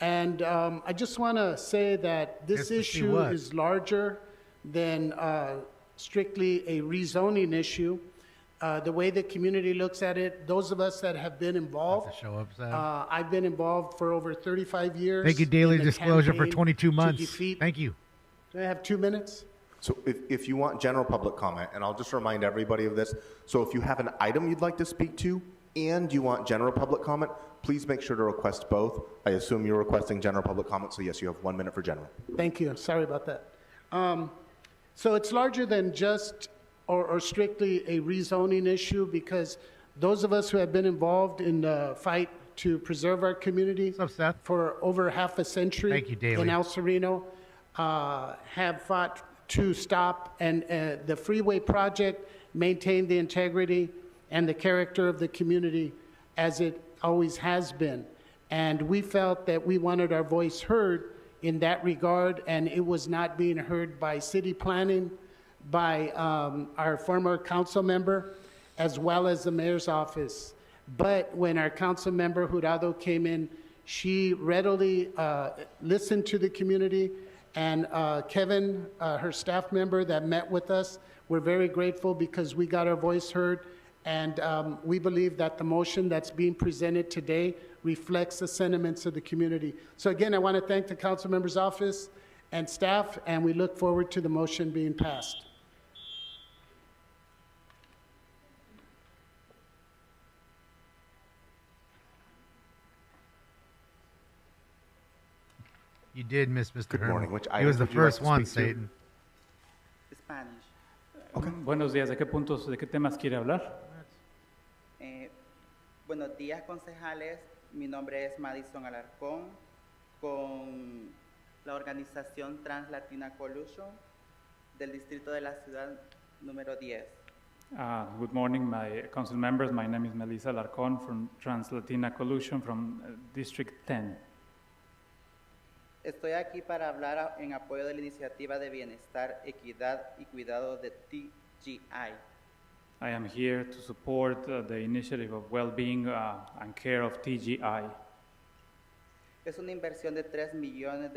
Speaker 18: And I just want to say that this issue is larger than strictly a rezoning issue. The way the community looks at it, those of us that have been involved,
Speaker 2: Show up, Sam.
Speaker 18: I've been involved for over 35 years.
Speaker 2: Thank you, Daily
Speaker 18: in the
Speaker 2: Disclosure, for
Speaker 18: campaign
Speaker 2: 22
Speaker 18: to
Speaker 2: months.
Speaker 18: defeat-
Speaker 2: Thank you.
Speaker 18: Do I have 2 minutes?
Speaker 13: So if you want general public comment, and I'll just remind everybody of this, so if you have an item you'd like to speak to and you want general public comment, please make sure to request both. I assume you're requesting general public comment, so yes, you have 1 minute for general.
Speaker 18: Thank you. Sorry about that. So it's larger than just or strictly a rezoning issue, because those of us who have been involved in the fight to preserve our community for over half a century
Speaker 2: Thank you, Daley.
Speaker 18: in El Sereno have fought to stop and the freeway project, maintain the integrity and the character of the community as it always has been. And we felt that we wanted our voice heard in that regard, and it was not being heard by city planning, by our former council member, as well as the mayor's office. But when our council member Jurado came in, she readily listened to the community, and Kevin, her staff member that met with us, we're very grateful because we got our voice heard, and we believe that the motion that's being presented today reflects the sentiments of the community. So again, I want to thank the council member's office and staff, and we look forward to the motion being passed.
Speaker 2: You did miss Mr.
Speaker 13: Good
Speaker 2: Herman.
Speaker 13: morning. Which
Speaker 2: He was
Speaker 13: items
Speaker 2: the
Speaker 13: would you like
Speaker 2: first
Speaker 13: to
Speaker 2: one,
Speaker 13: speak to?
Speaker 2: Satan.
Speaker 14: Mm, Buenos días, ¿de qué puntos, de qué temas quiere hablar?
Speaker 19: Buenos días, concejales. Mi nombre es Madison Alarcón, con la organización Trans Latina Coalition del distrito de la ciudad número 10.
Speaker 14: Good morning, my council members. My name is Melissa Larcon from Trans Latina Coalition from District 10.
Speaker 19: Estoy aquí para hablar en apoyo de la iniciativa de bienestar, equidad y cuidado de TGI.
Speaker 14: I am here to support the initiative of well-being and care of TGI.
Speaker 19: Es una inversión de $3 millones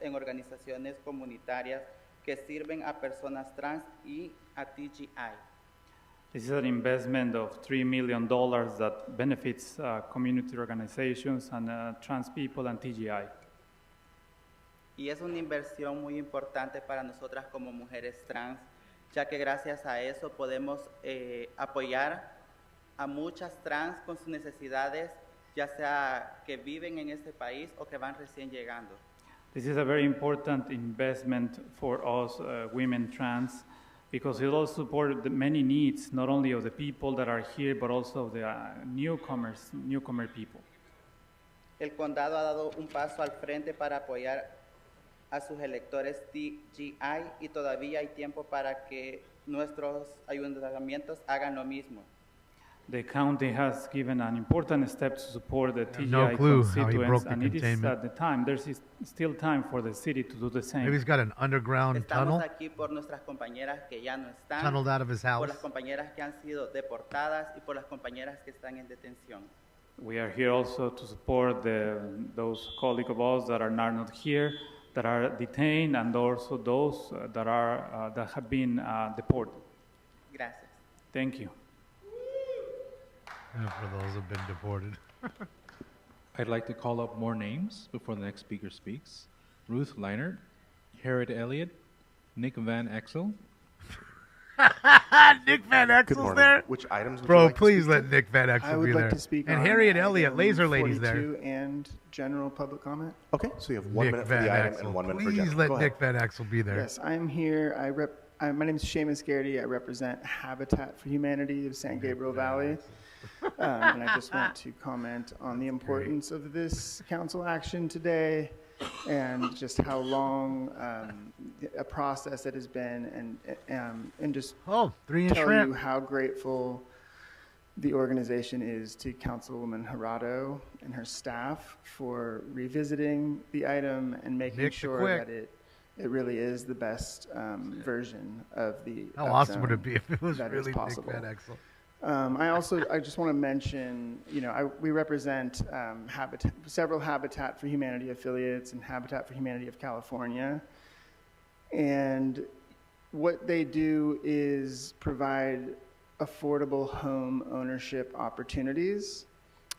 Speaker 19: en organizaciones comunitarias que sirven a personas trans y a TGI.
Speaker 14: This is an investment of $3 million that benefits community organizations and trans people and TGI.
Speaker 19: Y es una inversión muy importante para nosotras como mujeres trans, ya que gracias a eso podemos apoyar a muchas trans con sus necesidades, ya sea que viven en este país o que van recién llegando.
Speaker 14: This is a very important investment for us women trans, because it will support the many needs, not only of the people that are here, but also of the newcomer people.
Speaker 19: El condado ha dado un paso al frente para apoyar a sus electores TGI y todavía hay tiempo para que nuestros ayuntamientos hagan lo mismo.
Speaker 14: The county has given an important step to support the TGI
Speaker 2: no clue how he broke
Speaker 14: constituents,
Speaker 2: the
Speaker 14: and it is
Speaker 2: containment.
Speaker 14: at the time, still time for the city to do the same.
Speaker 2: Maybe he's got an underground tunnel
Speaker 19: Estamos aquí por nuestras compañeras que ya no están,
Speaker 2: tunneled out of his
Speaker 19: por
Speaker 2: house.
Speaker 19: las compañeras que han sido deportadas y por las compañeras que están en detención.
Speaker 14: We are here also to support those colleagues of us that are not here, that are detained, and also those that have been deported.
Speaker 19: Gracias.
Speaker 14: Thank you.
Speaker 2: And for those who've been deported.
Speaker 15: I'd like to call up more names before the next speaker speaks. Ruth Leinert, Harriet Elliott, Nick Van Exel.
Speaker 2: Nick Van Exel's
Speaker 13: morning.
Speaker 2: there?
Speaker 13: Which items would you
Speaker 2: Bro,
Speaker 13: like to
Speaker 2: please
Speaker 13: speak
Speaker 2: let
Speaker 13: to?
Speaker 2: Nick Van Exel
Speaker 20: I would
Speaker 2: be
Speaker 20: like
Speaker 2: there.
Speaker 20: to speak
Speaker 2: and
Speaker 20: on
Speaker 2: Harriet Elliott,
Speaker 20: item
Speaker 2: Laser Lady's there.
Speaker 20: 42 and general public comment.
Speaker 13: Okay, so you have 1
Speaker 2: Nick
Speaker 13: minute for
Speaker 2: Van
Speaker 13: the item
Speaker 2: Exel.
Speaker 13: and 1 minute for
Speaker 2: Please
Speaker 13: general.
Speaker 2: let
Speaker 13: Go ahead.
Speaker 2: Nick Van Exel be there.
Speaker 20: Yes, I'm here. My name is Seamus Garrity. I represent Habitat for Humanity of San Gabriel Valley. And I just want to comment on the importance of this council action today and just how long a process it has been, and just tell you how grateful the organization is to Councilwoman Jurado and her staff for revisiting the item and making sure that it really is the best version of the
Speaker 2: How awesome would it be if it was really Big Fat Excel?
Speaker 20: I just want to mention, we represent several Habitat for Humanity affiliates and Habitat for Humanity of California. And what they do is provide affordable home ownership opportunities.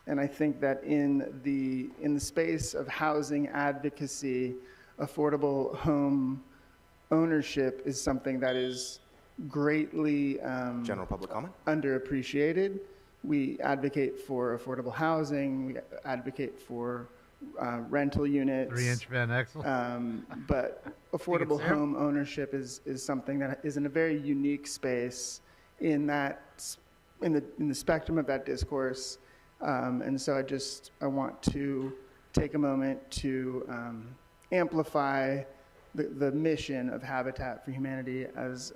Speaker 20: And I think that in the space of housing advocacy, affordable home ownership is something that is greatly
Speaker 13: general public comment
Speaker 20: underappreciated. We advocate for affordable housing. We advocate for rental units.
Speaker 2: 3-inch Van Exel.
Speaker 20: But affordable home ownership is something that is in a very unique space in the spectrum of that discourse. And so I want to take a moment to amplify the mission of Habitat for Humanity as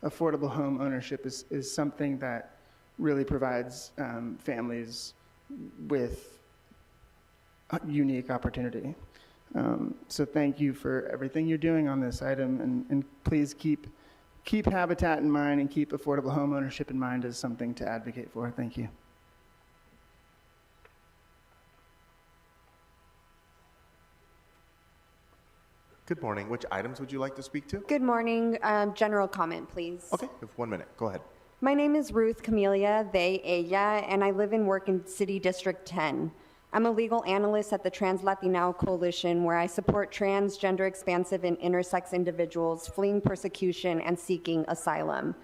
Speaker 20: affordable home ownership is something that really provides families with a unique opportunity. So thank you for everything you're doing on this item, and please keep Habitat in mind and keep affordable home ownership in mind as something to advocate for. Thank you.
Speaker 13: Good morning. Which items would you like to speak to?
Speaker 21: Good morning. General comment, please.
Speaker 13: Okay, you have 1 minute. Go ahead.
Speaker 21: My name is Ruth Camelia, they, ella, and I live and work in City District 10. I'm a legal analyst at the Trans Latina Coalition, where I support trans, gender expansive, and intersex individuals fleeing persecution and seeking asylum.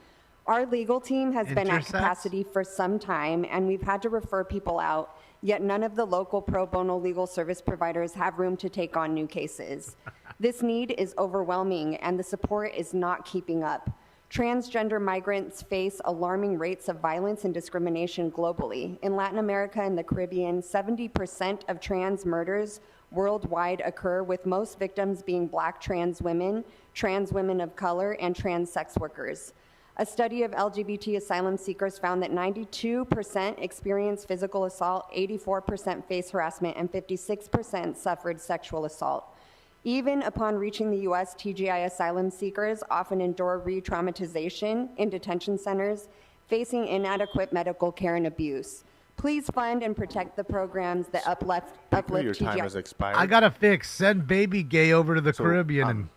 Speaker 21: Our legal team has been at capacity for some time, and we've had to refer people out, yet none of the local pro bono legal service providers have room to take on new cases. This need is overwhelming, and the support is not keeping up. Transgender migrants face alarming rates of violence and discrimination globally. In Latin America and the Caribbean, 70% of trans murders worldwide occur, with most victims being Black trans women of color, and trans sex workers. A study of LGBT asylum seekers found that 92% experienced physical assault, 84% face harassment, and 56% suffered sexual assault. Even upon reaching the U.S., TGI asylum seekers often endure re-traumatization in detention centers, facing inadequate medical care and abuse. Please fund and protect the programs that uplift
Speaker 13: Your
Speaker 21: TGI.
Speaker 13: time has expired.
Speaker 2: I got a fix. Send baby gay over to the Caribbean and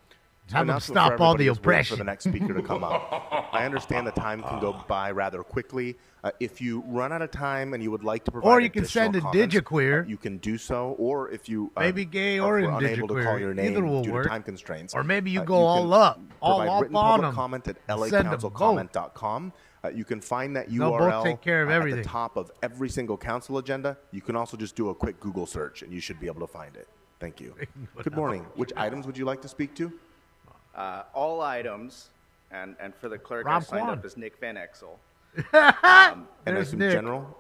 Speaker 2: have them
Speaker 13: announcement for
Speaker 2: stop all the
Speaker 13: everybody is wait
Speaker 2: oppression.
Speaker 13: for the next speaker to come up. I understand the time can go by rather quickly. If you run out of time and you would like to provide
Speaker 2: Or you can
Speaker 13: additional
Speaker 2: send a
Speaker 13: comments,
Speaker 2: digiqueer.
Speaker 13: you can do so. Or if you
Speaker 2: Baby gay or
Speaker 13: are unable to call
Speaker 2: indigiqueer.
Speaker 13: your name
Speaker 2: Either will
Speaker 13: due
Speaker 2: work.
Speaker 13: to time constraints,
Speaker 2: Or maybe you go
Speaker 13: can
Speaker 2: all up, all
Speaker 13: provide
Speaker 2: up
Speaker 13: written
Speaker 2: on
Speaker 13: public
Speaker 2: them.
Speaker 13: comment at
Speaker 2: Send 'em
Speaker 13: lacouncilcomment.com. You can find that
Speaker 2: They'll both
Speaker 13: URL
Speaker 2: take care of
Speaker 13: at
Speaker 2: everything.
Speaker 13: the top of every single council agenda. You can also just do a quick Google search, and you should be able to find it. Thank you. Good morning. Which items would you like to speak to?
Speaker 22: All items, and for the clerk, I
Speaker 2: Rob
Speaker 22: signed
Speaker 2: Kwan.
Speaker 22: up as Nick Van Exel.
Speaker 13: And I
Speaker 2: There's
Speaker 13: assume
Speaker 2: Nick.
Speaker 13: general?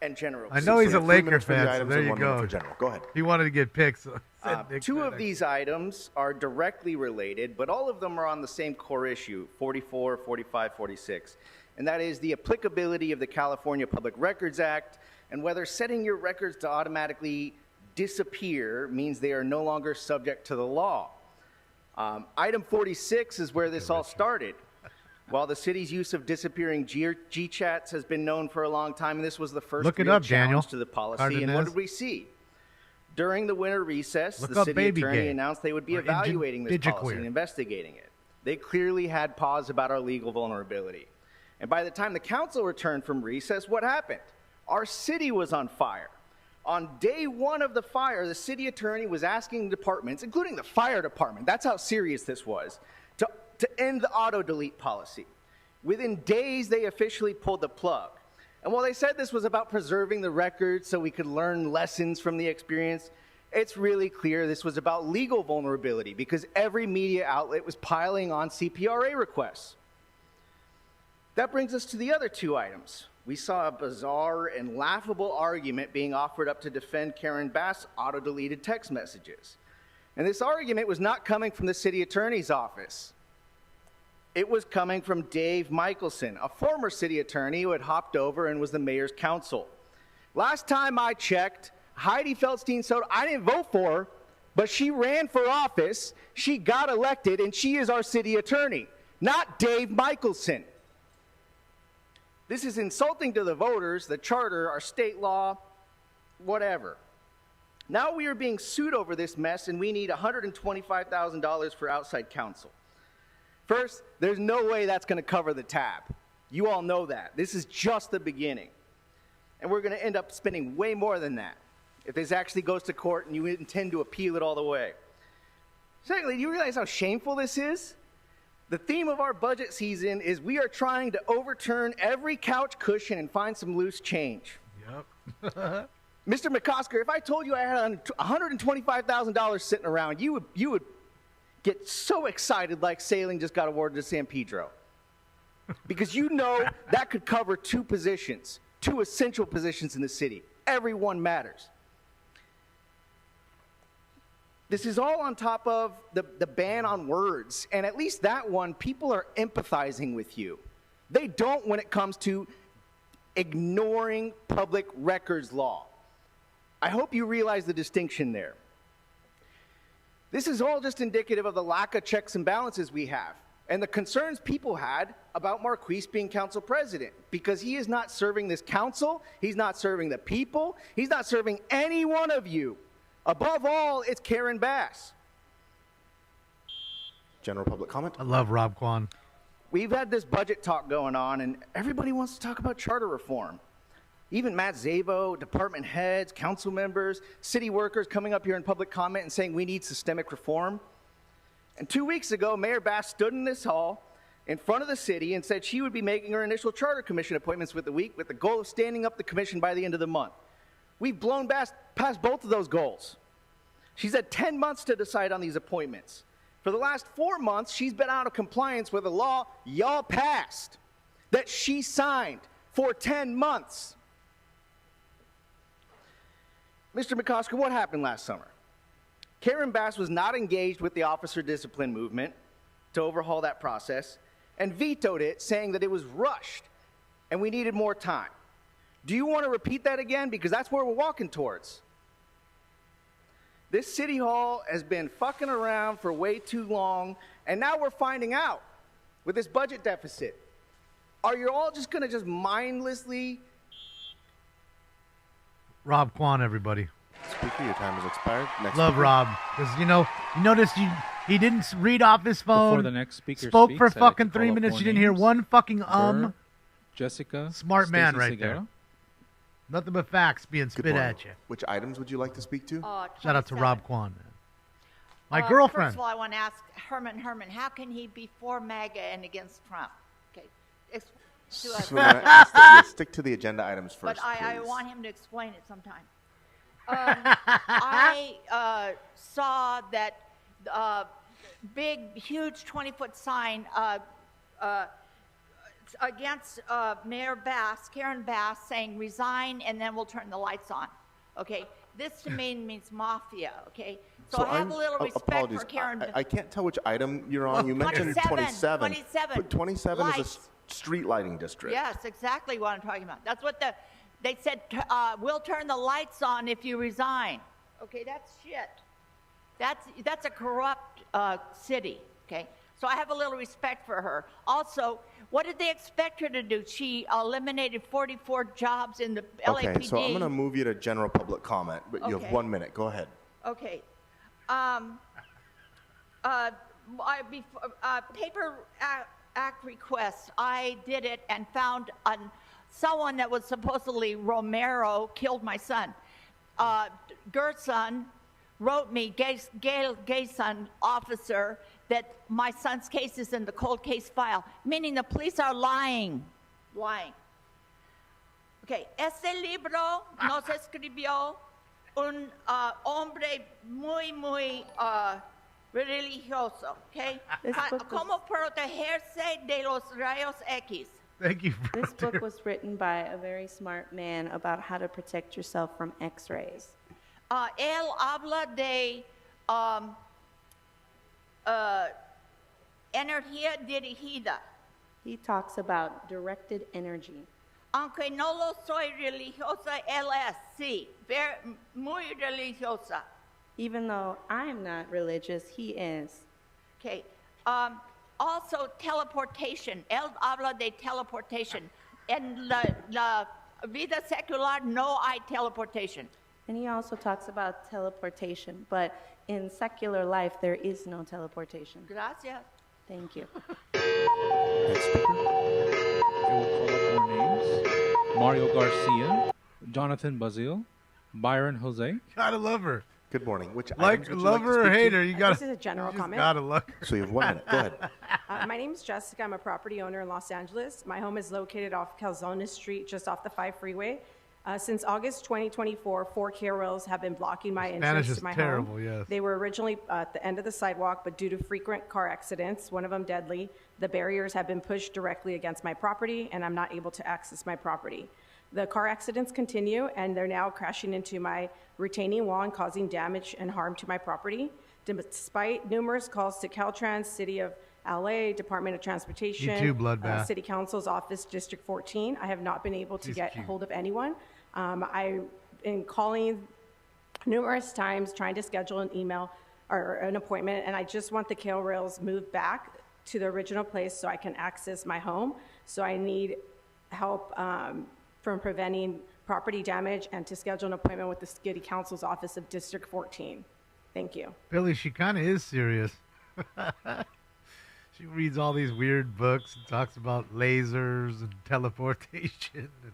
Speaker 22: And general.
Speaker 2: I know he's a
Speaker 13: 3
Speaker 2: Laker
Speaker 13: minutes for the
Speaker 2: fan, so
Speaker 13: items
Speaker 2: there
Speaker 13: and
Speaker 2: you
Speaker 13: 1 minute
Speaker 2: go.
Speaker 13: for general. Go ahead.
Speaker 2: He wanted to get picked. So
Speaker 22: Two of these items are directly related, but all of them are on the same core issue, 44, 45, 46. And that is the applicability of the California Public Records Act, and whether setting your records to automatically disappear means they are no longer subject to the law. Item 46 is where this all started. While the city's use of disappearing G-chats has been known for a long time, and this was the first
Speaker 2: Look it
Speaker 22: real
Speaker 2: up, Daniel.
Speaker 22: challenge to the policy. And what
Speaker 2: Cardenas.
Speaker 22: did we see? During the winter recess,
Speaker 2: Look
Speaker 22: the
Speaker 2: up
Speaker 22: city
Speaker 2: baby
Speaker 22: attorney
Speaker 2: gay
Speaker 22: announced they would be
Speaker 2: or
Speaker 22: evaluating this policy
Speaker 2: indigiqueer.
Speaker 22: and investigating it. They clearly had pause about our legal vulnerability. And by the time the council returned from recess, what happened? Our city was on fire. On day one of the fire, the city attorney was asking departments, including the fire department, that's how serious this was, to end the auto-delete policy. Within days, they officially pulled the plug. And while they said this was about preserving the record so we could learn lessons from the experience, it's really clear this was about legal vulnerability because every media outlet was piling on CPRA requests. That brings us to the other two items, we saw a bizarre and laughable argument being offered up to defend Karen Bass' auto-deleted text messages. And this argument was not coming from the city attorney's office. It was coming from Dave Michelson, a former city attorney who had hopped over and was the mayor's counsel. Last time I checked, Heidi Feldstein-Soto, I didn't vote for her, but she ran for office, she got elected, and she is our city attorney, not Dave Michelson. This is insulting to the voters, the charter, our state law, whatever. Now we are being sued over this mess, and we need $125,000 for outside counsel. First, there's no way that's going to cover the tab. You all know that. This is just the beginning. And we're going to end up spending way more than that if this actually goes to court and you intend to appeal it all the way. Secondly, do you realize how shameful this is? The theme of our budget season is we are trying to overturn every couch cushion and find some loose change.
Speaker 2: Yep.
Speaker 22: Mr. McCosker, if I told you I had $125,000 sitting around, you would get so excited like sailing just got awarded to San Pedro. Because you know that could cover two positions, two essential positions in the city. Everyone matters. This is all on top of the ban on words. And at least that one, people are empathizing with you. They don't when it comes to ignoring public records law. I hope you realize the distinction there. This is all just indicative of the lack of checks and balances we have and the concerns people had about Marquise being council president, because he is not serving this council, he's not serving the people, he's not serving any one of you. Above all, it's Karen Bass.
Speaker 13: General public comment?
Speaker 2: I love Rob Kwan.
Speaker 22: We've had this budget talk going on, and everybody wants to talk about charter reform. Even Matt Zabo, department heads, council members, city workers coming up here in public comment and saying we need systemic reform. And 2 weeks ago, Mayor Bass stood in this hall in front of the city and said she would be making her initial charter commission appointments with the week with the goal of standing up the commission by the end of the month. We've blown past both of those goals. She's had 10 months to decide on these appointments. For the last 4 months, she's been out of compliance with a law y'all passed that she signed for 10 months. Mr. McCosker, what happened last summer? Karen Bass was not engaged with the officer discipline movement to overhaul that process and vetoed it, saying that it was rushed and we needed more time. Do you want to repeat that again? Because that's where we're walking towards. This city hall has been fucking around for way too long, and now we're finding out with this budget deficit. Are you all just going to mindlessly...
Speaker 2: Rob Kwan, everybody.
Speaker 13: Speaker, your time has expired. Next
Speaker 2: Love
Speaker 13: speaker.
Speaker 2: Rob, because you noticed he didn't read off his phone.
Speaker 15: Before the next speaker
Speaker 2: spoke
Speaker 15: speaks,
Speaker 2: for
Speaker 15: I'd like
Speaker 2: fucking
Speaker 15: to
Speaker 2: 3
Speaker 15: call up
Speaker 2: minutes.
Speaker 15: more
Speaker 2: You didn't hear
Speaker 15: names.
Speaker 2: one fucking
Speaker 15: Burr, Jessica,
Speaker 2: Smart man
Speaker 15: Stacey
Speaker 2: right
Speaker 15: Segarra.
Speaker 2: there. Nothing but facts being
Speaker 13: Good
Speaker 2: spit
Speaker 13: morning.
Speaker 2: at you.
Speaker 13: Which items would you like to speak to?
Speaker 2: Shout out to
Speaker 12: 27.
Speaker 2: Rob Kwan, man. My
Speaker 12: First
Speaker 2: girlfriend.
Speaker 12: of all, I want to ask Herman, how can he be for MAGA and against Trump? Okay.
Speaker 13: So I'm going to ask that you stick to the agenda items first,
Speaker 12: But I
Speaker 13: please.
Speaker 12: want him to explain it sometime. I saw that big, huge 20-foot sign against Mayor Bass, Karen Bass, saying resign and then we'll turn the lights on. Okay, this to me means mafia. Okay, so I have a little respect
Speaker 13: apologies.
Speaker 12: for Karen.
Speaker 13: I can't tell which item you're on. You mentioned 27.
Speaker 12: 27.
Speaker 13: But 27 is a
Speaker 12: Lights.
Speaker 13: street lighting district.
Speaker 12: Yes, exactly what I'm talking about. That's what they said. We'll turn the lights on if you resign. Okay, that's shit. That's a corrupt city. Okay, so I have a little respect for her. Also, what did they expect her to do? She eliminated 44 jobs in the LAPD.
Speaker 13: Okay, so I'm going to move you to general public comment, but you have
Speaker 12: Okay.
Speaker 13: 1 minute. Go ahead.
Speaker 12: Okay. Paper Act request. I did it and found someone that was supposedly Romero killed my son. Gerson wrote me, gay son officer, that my son's case is in the cold case file, meaning the police are lying. Okay, este libro nos escribió un hombre muy religioso, okay? ¿Cómo protegerse de los rayos X?
Speaker 2: Thank you.
Speaker 3: This book was written by a very smart man about how to protect yourself from X-rays.
Speaker 12: Él habla de energía dirigida.
Speaker 3: He talks about directed energy.
Speaker 12: Aunque no lo soy religiosa, él es, sí, muy religiosa.
Speaker 3: Even though I am not religious, he is.
Speaker 12: Okay. Also, teleportation. Él habla de teleportation. En la vida secular no hay teleportation.
Speaker 3: And he also talks about teleportation, but in secular life, there is no teleportation.
Speaker 12: Gracias.
Speaker 3: Thank you.
Speaker 15: Next speaker. I will call up more names. Mario Garcia, Jonathan Bazil, Byron Jose.
Speaker 2: Gotta love her.
Speaker 13: Good morning. Which
Speaker 2: Like,
Speaker 13: items would you
Speaker 2: love
Speaker 13: like to
Speaker 2: her or
Speaker 13: speak
Speaker 2: hate
Speaker 13: to?
Speaker 2: her, you gotta.
Speaker 4: This is a general
Speaker 2: you just
Speaker 4: comment.
Speaker 2: Gotta love her.
Speaker 13: So you have 1 minute. Go ahead.
Speaker 4: My name is Jessica. I'm a property owner in Los Angeles. My home is located off Calzona Street, just off the 5 freeway. Since August 2024, 4 care rails have been blocking my
Speaker 2: Spanish
Speaker 4: entrance
Speaker 2: is
Speaker 4: to my
Speaker 2: terrible,
Speaker 4: home.
Speaker 2: yes.
Speaker 4: They were originally at the end of the sidewalk, but due to frequent car accidents, one of them deadly, the barriers have been pushed directly against my property, and I'm not able to access my property. The car accidents continue, and they're now crashing into my retaining wall and causing damage and harm to my property. Despite numerous calls to Caltrans, City of LA, Department of Transportation,
Speaker 2: You too, bloodbath.
Speaker 4: City Council's office, District 14, I have not been able to
Speaker 2: She's
Speaker 4: get
Speaker 2: cute.
Speaker 4: hold of anyone. I've been calling numerous times, trying to schedule an email or an appointment, and I just want the Kale Rails moved back to the original place so I can access my home. So I need help from preventing property damage and to schedule an appointment with the City Council's office of District 14. Thank you.
Speaker 2: Billy, she kind of is serious. She reads all these weird books and talks about lasers and teleportation and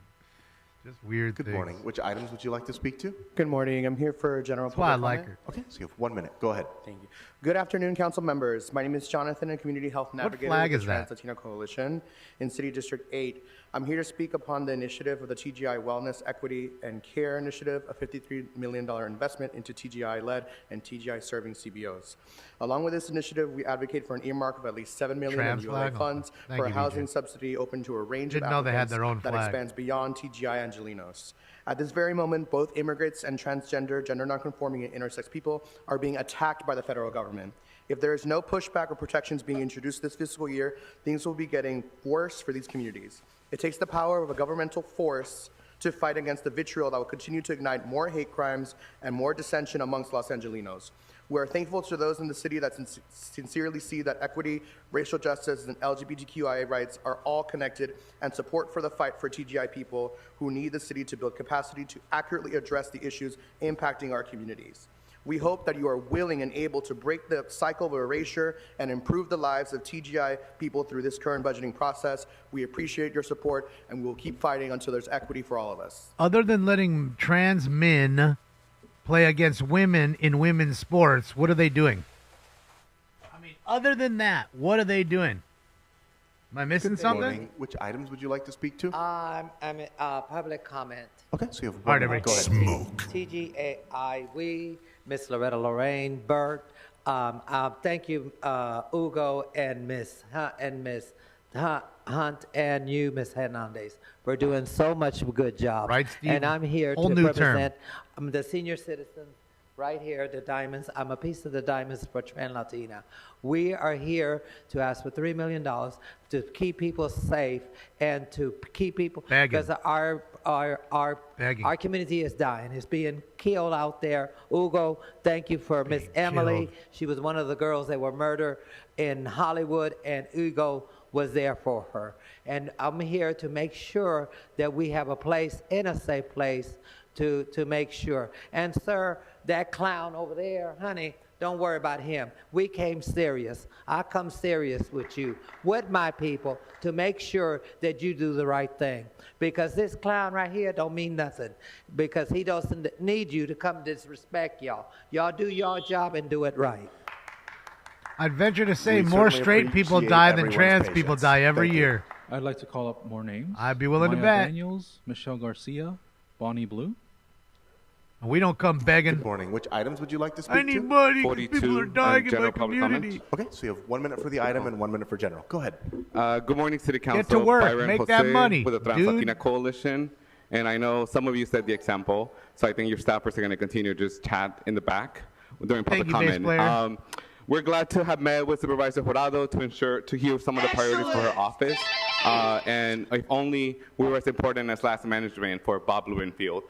Speaker 2: just weird
Speaker 13: Good
Speaker 2: things.
Speaker 13: morning. Which items would you like to speak to?
Speaker 23: Good morning. I'm here for general
Speaker 2: That's why I
Speaker 23: public
Speaker 2: like
Speaker 23: comment.
Speaker 2: her.
Speaker 13: Okay, so you have 1 minute. Go ahead.
Speaker 23: Thank you. Good afternoon, council members. My name is Jonathan, a community health navigator
Speaker 2: flag
Speaker 23: with
Speaker 2: is
Speaker 23: the
Speaker 2: that?
Speaker 23: Trans Latina Coalition in City District 8. I'm here to speak upon the initiative of the TGI Wellness, Equity, and Care Initiative, a $53 million investment into TGI-led and TGI-serving CBOs. Along with this initiative, we advocate for an earmark of at least $7 million
Speaker 2: Trans
Speaker 23: in ULA
Speaker 2: flag?
Speaker 23: funds
Speaker 2: Thank
Speaker 23: for a
Speaker 2: you,
Speaker 23: housing
Speaker 2: BJ.
Speaker 23: subsidy open to a range
Speaker 2: Didn't
Speaker 23: of
Speaker 2: know they had
Speaker 23: applicants
Speaker 2: their own
Speaker 23: that
Speaker 2: flag.
Speaker 23: expands beyond TGI Angelinos. At this very moment, both immigrants and transgender, gender nonconforming, and intersex people are being attacked by the federal government. If there is no pushback or protections being introduced this fiscal year, things will be getting worse for these communities. It takes the power of a governmental force to fight against the vitriol that will continue to ignite more hate crimes and more dissension amongst Los Angelinos. We are thankful to those in the city that sincerely see that equity, racial justice, and LGBTQIA rights are all connected, and support for the fight for TGI people who need the city to build capacity to accurately address the issues impacting our communities. We hope that you are willing and able to break the cycle of erasure and improve the lives of TGI people through this current budgeting process. We appreciate your support, and we will keep fighting until there's equity for all of us.
Speaker 2: Other than letting trans men play against women in women's sports, what are they doing? I mean, other than that, what are they doing? Am I missing
Speaker 13: Good
Speaker 2: something?
Speaker 13: morning. Which items would you like to speak to?
Speaker 24: I'm public comment.
Speaker 13: Okay, so you have
Speaker 2: All right,
Speaker 13: 1 minute. Go ahead.
Speaker 24: TGAI, we, Miss Loretta Lorraine, Bert, thank you, Ugo and Miss Hunt, and you, Miss Hernandez, for doing so much good job.
Speaker 2: Right, Steve?
Speaker 24: And I'm here
Speaker 2: Whole
Speaker 24: to
Speaker 2: new term.
Speaker 24: represent the senior citizens right here, the diamonds. I'm a piece of the diamonds for Trans Latina. We are here to ask for $3 million to keep people safe and to keep people, because our community is dying. It's being killed out there. Ugo, thank you for Miss Emily.
Speaker 2: killed.
Speaker 24: She was one of the girls that were murdered in Hollywood, and Ugo was there for her. And I'm here to make sure that we have a place, in a safe place, to make sure. And sir, that clown over there, honey, don't worry about him. We came serious. I come serious with you, with my people, to make sure that you do the right thing. Because this clown right here don't mean nothing. Because he doesn't need you to come disrespect y'all. Y'all do your job and do it right.
Speaker 2: I'd venture to say
Speaker 13: We
Speaker 2: more
Speaker 13: certainly
Speaker 2: straight people
Speaker 13: appreciate
Speaker 2: die than
Speaker 13: everyone's
Speaker 2: trans people
Speaker 13: patience.
Speaker 2: die every
Speaker 13: Thank you.
Speaker 2: year.
Speaker 15: I'd like to call up more names.
Speaker 2: I'd be willing to
Speaker 15: Maya
Speaker 2: bet.
Speaker 15: Daniels, Michelle Garcia, Bonnie Blue.
Speaker 2: And we don't come begging.
Speaker 13: Good morning. Which items would you like to speak
Speaker 2: I
Speaker 13: to?
Speaker 2: need money 'cause people are dying in my community.
Speaker 13: Okay, so you have 1 minute for the item and 1 minute for general. Go ahead.
Speaker 1: Good morning, City Council.
Speaker 2: Get to work.
Speaker 1: Byron
Speaker 2: Make
Speaker 1: Jose
Speaker 2: that money,
Speaker 1: with the Trans
Speaker 2: dude.
Speaker 1: Latina Coalition. And I know some of you set the example, so I think your staffers are going to continue to just chat in the back during public
Speaker 2: Thank you, bass
Speaker 1: comment.
Speaker 2: player.
Speaker 1: We're glad to have met with Supervisor Jurado to hear some of the priorities for her office. And if only we were as important as last management for Bob Blumenfield.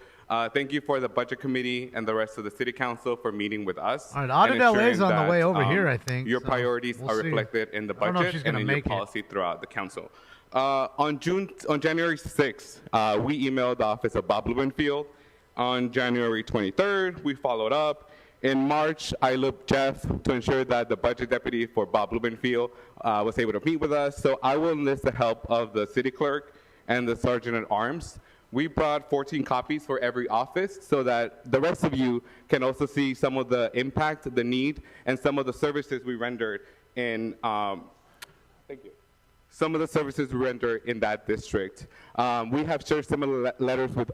Speaker 1: Thank you for the Budget Committee and the rest of the City Council for meeting with us.
Speaker 2: All right, Audit
Speaker 1: and
Speaker 2: LA is
Speaker 1: ensuring
Speaker 2: on the way over here, I
Speaker 1: that,
Speaker 2: think,
Speaker 1: Your
Speaker 2: so
Speaker 1: priorities
Speaker 2: we'll
Speaker 1: are
Speaker 2: see.
Speaker 1: reflected in the
Speaker 2: I don't know if
Speaker 1: budget
Speaker 2: she's
Speaker 1: and
Speaker 2: gonna
Speaker 1: in your
Speaker 2: make it.
Speaker 1: policy throughout the council. On January 6th, we emailed the office of Bob Blumenfield. On January 23rd, we followed up. In March, I looped Jeff to ensure that the budget deputy for Bob Blumenfield was able to meet with us. So I will enlist the help of the city clerk and the sergeant at arms. We brought 14 copies for every office so that the rest of you can also see some of the impact, the need, and some of the services we rendered in, thank you. Some of the services we render in that district. We have shared similar letters with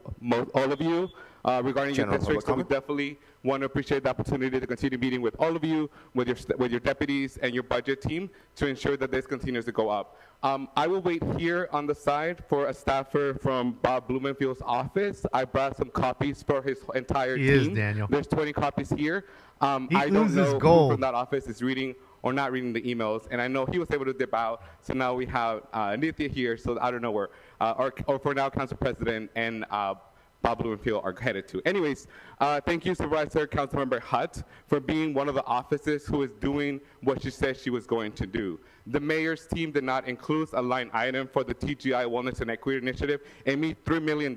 Speaker 1: all of you regarding
Speaker 13: General
Speaker 1: your district, so we
Speaker 13: public comment.
Speaker 1: definitely want to appreciate the opportunity to continue meeting with all of you, with your deputies and your budget team to ensure that this continues to go up. I will wait here on the side for a staffer from Bob Blumenfield's office. I brought some copies for his entire
Speaker 2: He
Speaker 1: team.
Speaker 2: is, Daniel.
Speaker 1: There's 20 copies here. I
Speaker 2: He
Speaker 1: don't
Speaker 2: oozes
Speaker 1: know who
Speaker 2: gold.
Speaker 1: from that office is reading or not reading the emails, and I know he was able to dip out, so now we have Nithya here, so I don't know where, or for now, Council President and Bob Blumenfield are headed to. Anyways, thank you, Supervisor Councilmember Hutt, for being one of the offices who is doing what she said she was going to do. The mayor's team did not include a line item for the TGI Wellness and Equity Initiative and meet $3 million,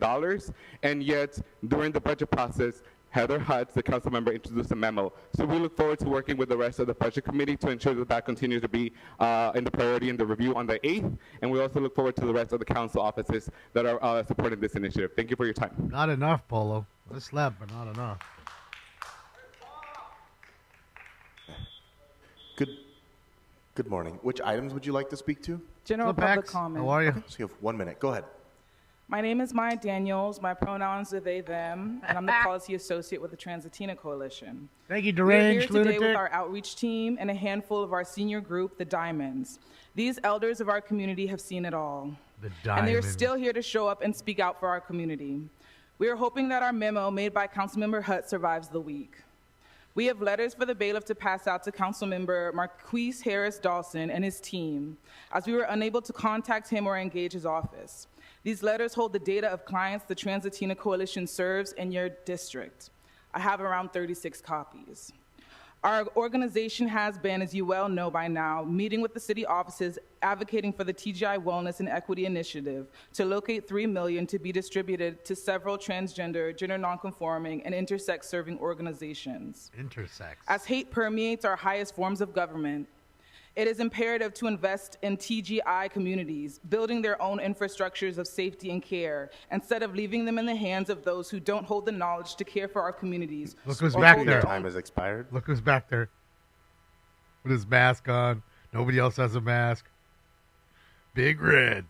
Speaker 1: and yet, during the budget process, Heather Hutz, the council member, introduced a memo. So we look forward to working with the rest of the budget committee to ensure that that continues to be in the priority in the review on the 8th. And we also look forward to the rest of the council offices that are supporting this initiative. Thank you for your time.
Speaker 2: Not enough, Polo. I slept, but not enough.
Speaker 13: Good morning. Which items would you like to speak to?
Speaker 7: General public comment.
Speaker 2: How are you?
Speaker 13: Okay, so you have 1 minute. Go ahead.
Speaker 7: My name is Maya Daniels. My pronouns are they, them, and I'm the policy associate with the Trans Latina Coalition.
Speaker 2: Thank you,
Speaker 7: We're here
Speaker 2: deranged
Speaker 7: today
Speaker 2: lunatic.
Speaker 7: with our outreach team and a handful of our senior group, the Diamonds. These elders of our community have seen it all.
Speaker 2: The
Speaker 7: And they are
Speaker 2: Diamonds.
Speaker 7: still here to show up and speak out for our community. We are hoping that our memo made by Councilmember Hutt survives the week. We have letters for the bailiff to pass out to Councilmember Marquise Harris Dawson and his team, as we were unable to contact him or engage his office. These letters hold the data of clients the Trans Latina Coalition serves in your district. I have around 36 copies. Our organization has been, as you well know by now, meeting with the city offices advocating for the TGI Wellness and Equity Initiative to locate $3 million to be distributed to several transgender, gender nonconforming, and intersex serving organizations.
Speaker 2: Intersex.
Speaker 7: As hate permeates our highest forms of government, it is imperative to invest in TGI communities, building their own infrastructures of safety and care, instead of leaving them in the hands of those who don't hold the knowledge to care for our communities.
Speaker 2: Look who's
Speaker 7: or
Speaker 2: back
Speaker 7: hold
Speaker 2: there.
Speaker 7: their
Speaker 13: Time has expired.
Speaker 2: Look who's back there with his mask on. Nobody else has a mask. Big Red.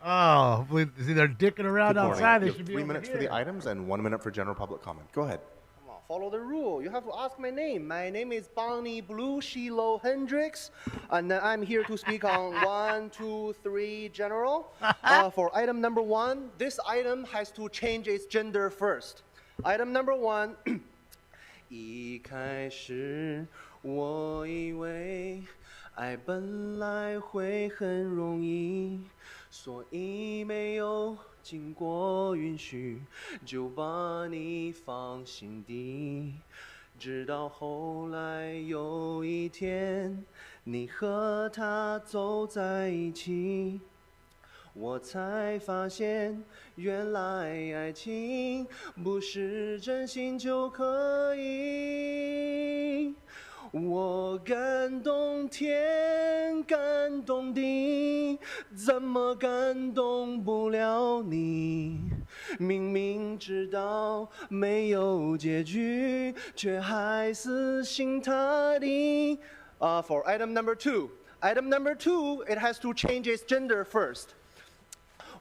Speaker 2: Oh, hopefully, see, they're dicking around
Speaker 13: Good morning.
Speaker 2: outside. They
Speaker 13: You have
Speaker 2: should be
Speaker 13: 3
Speaker 2: over
Speaker 13: minutes
Speaker 2: here.
Speaker 13: for the items and 1 minute for general public comment. Go ahead.
Speaker 9: Follow the rule. You have to ask my name. My name is Bonnie Blue Shiloh Hendricks, and I'm here to speak on 1, 2, 3 general. For item number 1, this item has to change its gender first. Item number 1. 一开始我以为爱本来会很容易，所以没有经过允许就把你放心底。直到后来有一天，你和他走在一起，我才发现，原来爱情不是真心就可以。我感动天，感动地，怎么感动不了你？明明知道没有结局，却还死心塌地。For item number 2. Item number 2, it has to change its gender first.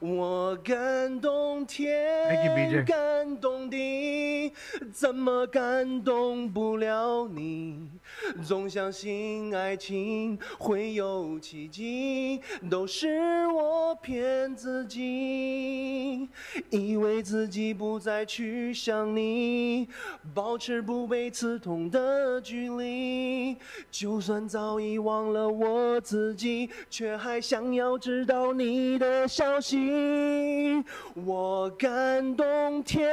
Speaker 9: 我感动
Speaker 2: Thank you,
Speaker 9: 天，
Speaker 2: BJ.
Speaker 9: 感动地，怎么感动不了你？总相信爱情会有奇迹，都是我骗自己，以为自己不再去想你，保持不被刺痛的距离。就算早已忘了我自己，却还想要知道你的消息。我感动天，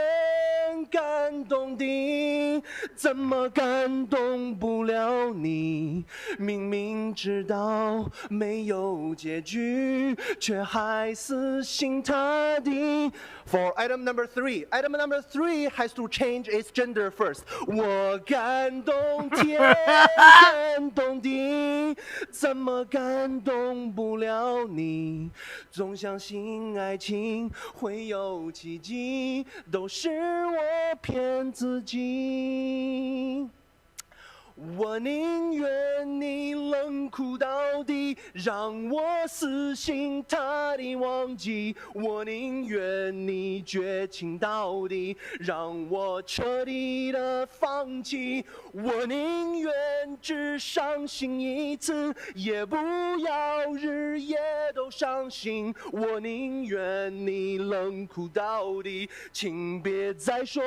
Speaker 9: 感动地，怎么感动不了你？明明知道没有结局，却还死心塌地。For item number 3, item number 3 has to change its gender first. 我感动天，感动地，怎么感动不了你？总相信爱情会有奇迹，都是我骗自己。我宁愿你冷酷到底，让我死心塌地忘记；我宁愿你绝情到底，让我彻底的放弃；我宁愿只伤心一次，也不要日夜都伤心；我宁愿你冷酷到底，请别再说；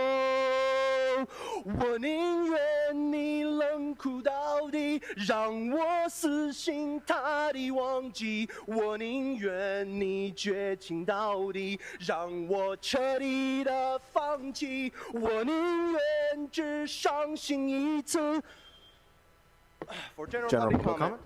Speaker 9: 我宁愿你冷酷到底，让我死心塌地忘记；我宁愿你绝情到底，让我彻底的放弃；我宁願只傷心一次。For general public comment.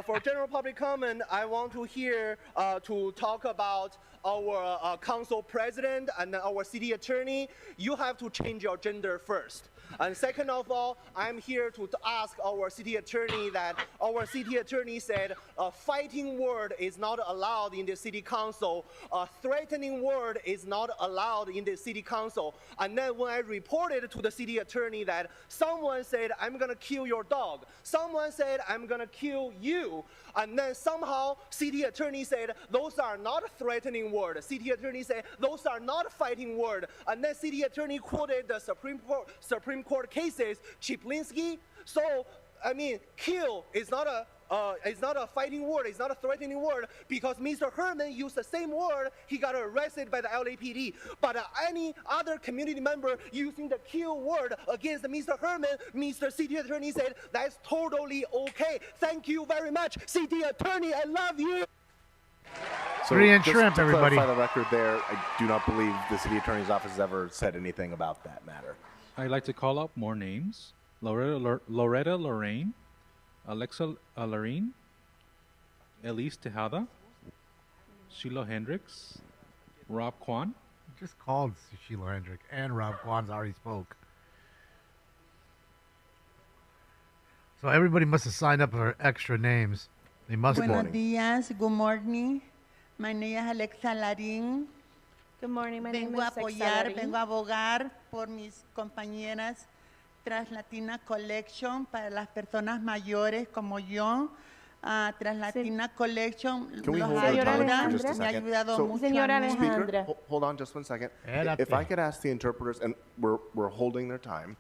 Speaker 9: For general public comment, I want to hear to talk about our council president and our city attorney. You have to change your gender first. And second of all, I'm here to ask our city attorney that our city attorney said a fighting word is not allowed in the city council. A threatening word is not allowed in the city council. And then when I reported to the city attorney that someone said, I'm going to kill your dog. Someone said, I'm going to kill you. And then somehow city attorney said, those are not threatening words. City attorney said, those are not fighting words. And then city attorney quoted the Supreme Court cases, Chiplinsky. So, I mean, kill is not a fighting word. It's not a threatening word because Mr. Herman used the same word. He got arrested by the LAPD. But any other community member using the kill word against Mr. Herman, Mr. City Attorney said, that's totally okay. Thank you very much, City Attorney. I love you.
Speaker 13: So
Speaker 2: 3-inch
Speaker 13: just
Speaker 2: shrimp,
Speaker 13: to
Speaker 2: everybody.
Speaker 13: clarify the record there, I do not believe the city attorney's office has ever said anything about that matter.
Speaker 15: I'd like to call out more names. Loretta Lorraine, Alexa Larine, Elise Tejada, Sheila Hendricks, Rob Kwan.
Speaker 2: Just called Sheila Hendrick, and Rob Kwan's already spoke. So everybody must have signed up for extra names. They must have.
Speaker 6: Buenos días, good morning. My name is Alexa Larín.
Speaker 3: Good morning, my name
Speaker 6: Vengo a
Speaker 3: is Alexa
Speaker 6: apoyar,
Speaker 3: Larín.
Speaker 6: vengo a abogar por mis compañeras Trans Latina Collection para las personas mayores como yo. Trans Latina Collection
Speaker 13: Can we
Speaker 6: los
Speaker 13: hold our
Speaker 6: ayuda,
Speaker 13: time for just a
Speaker 6: me ha
Speaker 13: second?
Speaker 6: ayudado
Speaker 13: So,
Speaker 6: mucho a mí.
Speaker 13: Speaker, hold on just one second. If I could ask the interpreters, and we're holding their time,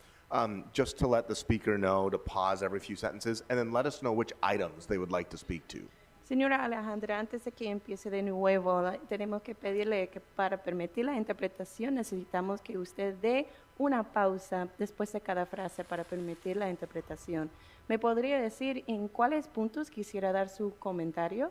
Speaker 13: just to let the speaker know to pause every few sentences, and then let us know which items they would like to speak to.
Speaker 3: Señora Alejandra, antes de que empiece de nuevo, tenemos que pedirle que para permitir la interpretación necesitamos que usted dé una pausa después de cada frase para permitir la interpretación. ¿Me podría decir en cuáles puntos quisiera dar su comentario?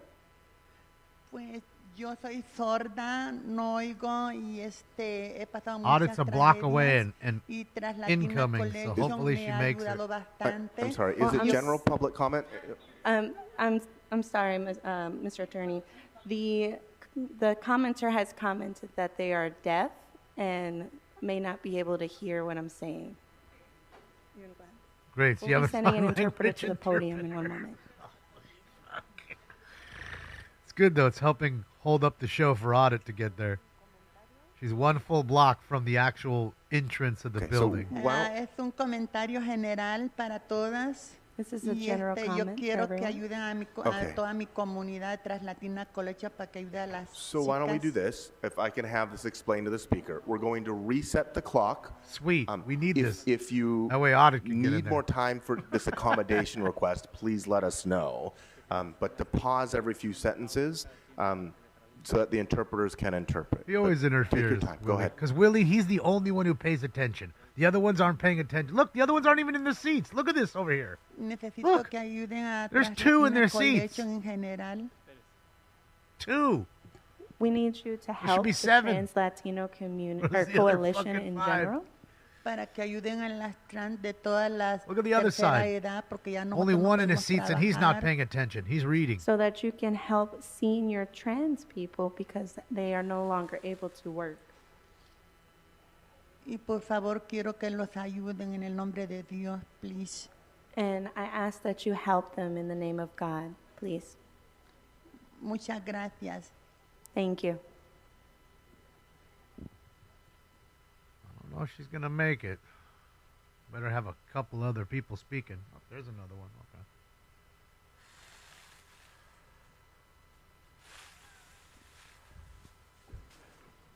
Speaker 6: Pues yo soy sorda, no oigo y he pasado
Speaker 2: Audit's
Speaker 6: muchas
Speaker 2: a block
Speaker 6: tragedias
Speaker 2: away and
Speaker 6: y Trans Latina
Speaker 2: incoming, so
Speaker 6: Collection
Speaker 2: hopefully
Speaker 6: me
Speaker 2: she
Speaker 6: ha
Speaker 2: makes it.
Speaker 6: ayudado bastante.
Speaker 13: I'm sorry, is it general public comment?
Speaker 3: I'm sorry, Mr. Attorney. The commenter has commented that they are deaf and may not be able to hear what I'm saying.
Speaker 2: Great. So you
Speaker 3: We'll
Speaker 2: have
Speaker 3: be
Speaker 2: a
Speaker 3: sending
Speaker 2: sign
Speaker 3: an interpreter
Speaker 2: language
Speaker 3: to the podium in one moment.
Speaker 2: It's good though. It's helping hold up the show for Audit to get there. She's one full block from the actual entrance of the building.
Speaker 6: Es un comentario general para todas.
Speaker 3: This is a general
Speaker 6: yo
Speaker 3: comment for
Speaker 6: quiero que
Speaker 3: everyone.
Speaker 6: ayuden a,
Speaker 13: Okay.
Speaker 6: a toda mi comunidad de Translatina Collection para que ayude a las
Speaker 13: So why don't we do
Speaker 6: chicas.
Speaker 13: this? If I can have this explained to the speaker, we're going to reset the clock.
Speaker 2: Sweet, we need this.
Speaker 13: If you
Speaker 2: That way Otter can get in
Speaker 13: need
Speaker 2: there.
Speaker 13: more time for this accommodation request, please let us know. But to pause every few sentences so that the interpreters can interpret.
Speaker 2: He always
Speaker 13: But
Speaker 2: interferes.
Speaker 13: Take your time. Go ahead.
Speaker 2: Because Willie, he's the only one who pays attention. The other ones aren't paying attention. Look, the other ones aren't even in the seats. Look at this over here.
Speaker 6: Necesito
Speaker 2: Look,
Speaker 6: que ayuden a
Speaker 2: there's two in
Speaker 6: Translatina
Speaker 2: their seats.
Speaker 6: Collection en general.
Speaker 2: 2.
Speaker 3: We need you to help
Speaker 2: be
Speaker 3: the
Speaker 2: 7.
Speaker 3: Trans Latino community
Speaker 2: Where's
Speaker 3: or
Speaker 2: the other
Speaker 3: coalition
Speaker 2: fucking
Speaker 3: in
Speaker 2: 5?
Speaker 3: general.
Speaker 6: Para que ayuden a las trans de todas las
Speaker 2: Look at the other
Speaker 6: tercera
Speaker 2: side.
Speaker 6: edad, porque ya
Speaker 2: Only
Speaker 6: nosotros no
Speaker 2: one in his
Speaker 6: podemos
Speaker 2: seats, and he's not
Speaker 6: trabajar.
Speaker 2: paying attention. He's reading.
Speaker 3: So that you can help senior trans people because they are no longer able to work.
Speaker 6: Y por favor, quiero que los ayuden en el nombre de Dios, please.
Speaker 3: And I ask that you help them in the name of God, please.
Speaker 6: Muchas gracias.
Speaker 3: Thank you.
Speaker 2: I don't know if she's going to make it. Better have a couple other people speaking. Oh, there's another one. Okay.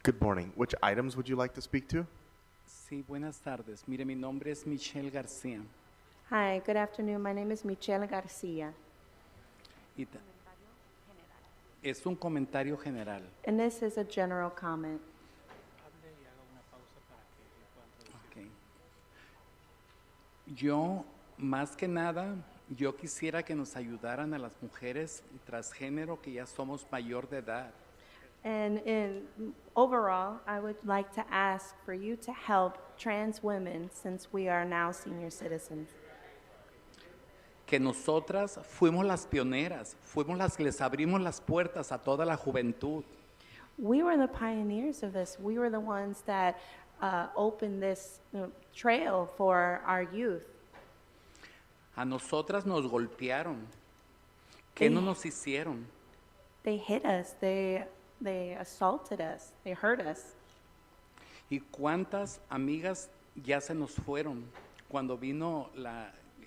Speaker 13: Good morning. Which items would you like to speak to?
Speaker 8: Sí, buenas tardes. Mire, mi nombre es Michelle García.
Speaker 3: Hi, good afternoon. My name is Michelle Garcia.
Speaker 8: Y es un comentario general.
Speaker 3: And this is a general comment.
Speaker 8: Okay. Yo, más que nada, yo quisiera que nos ayudaran a las mujeres transgénero que ya somos mayor de edad.
Speaker 3: And overall, I would like to ask for you to help trans women since we are now senior citizens.
Speaker 8: Que nosotras fuimos las pioneras, fuimos las que les abrimos las puertas a toda la juventud.
Speaker 3: We were the pioneers of this. We were the ones that opened this trail for our youth.
Speaker 8: A nosotras nos golpearon. ¿Qué no nos hicieron?
Speaker 3: They hit us. They assaulted us. They hurt us.
Speaker 8: ¿Y cuántas amigas ya se nos fueron cuando vino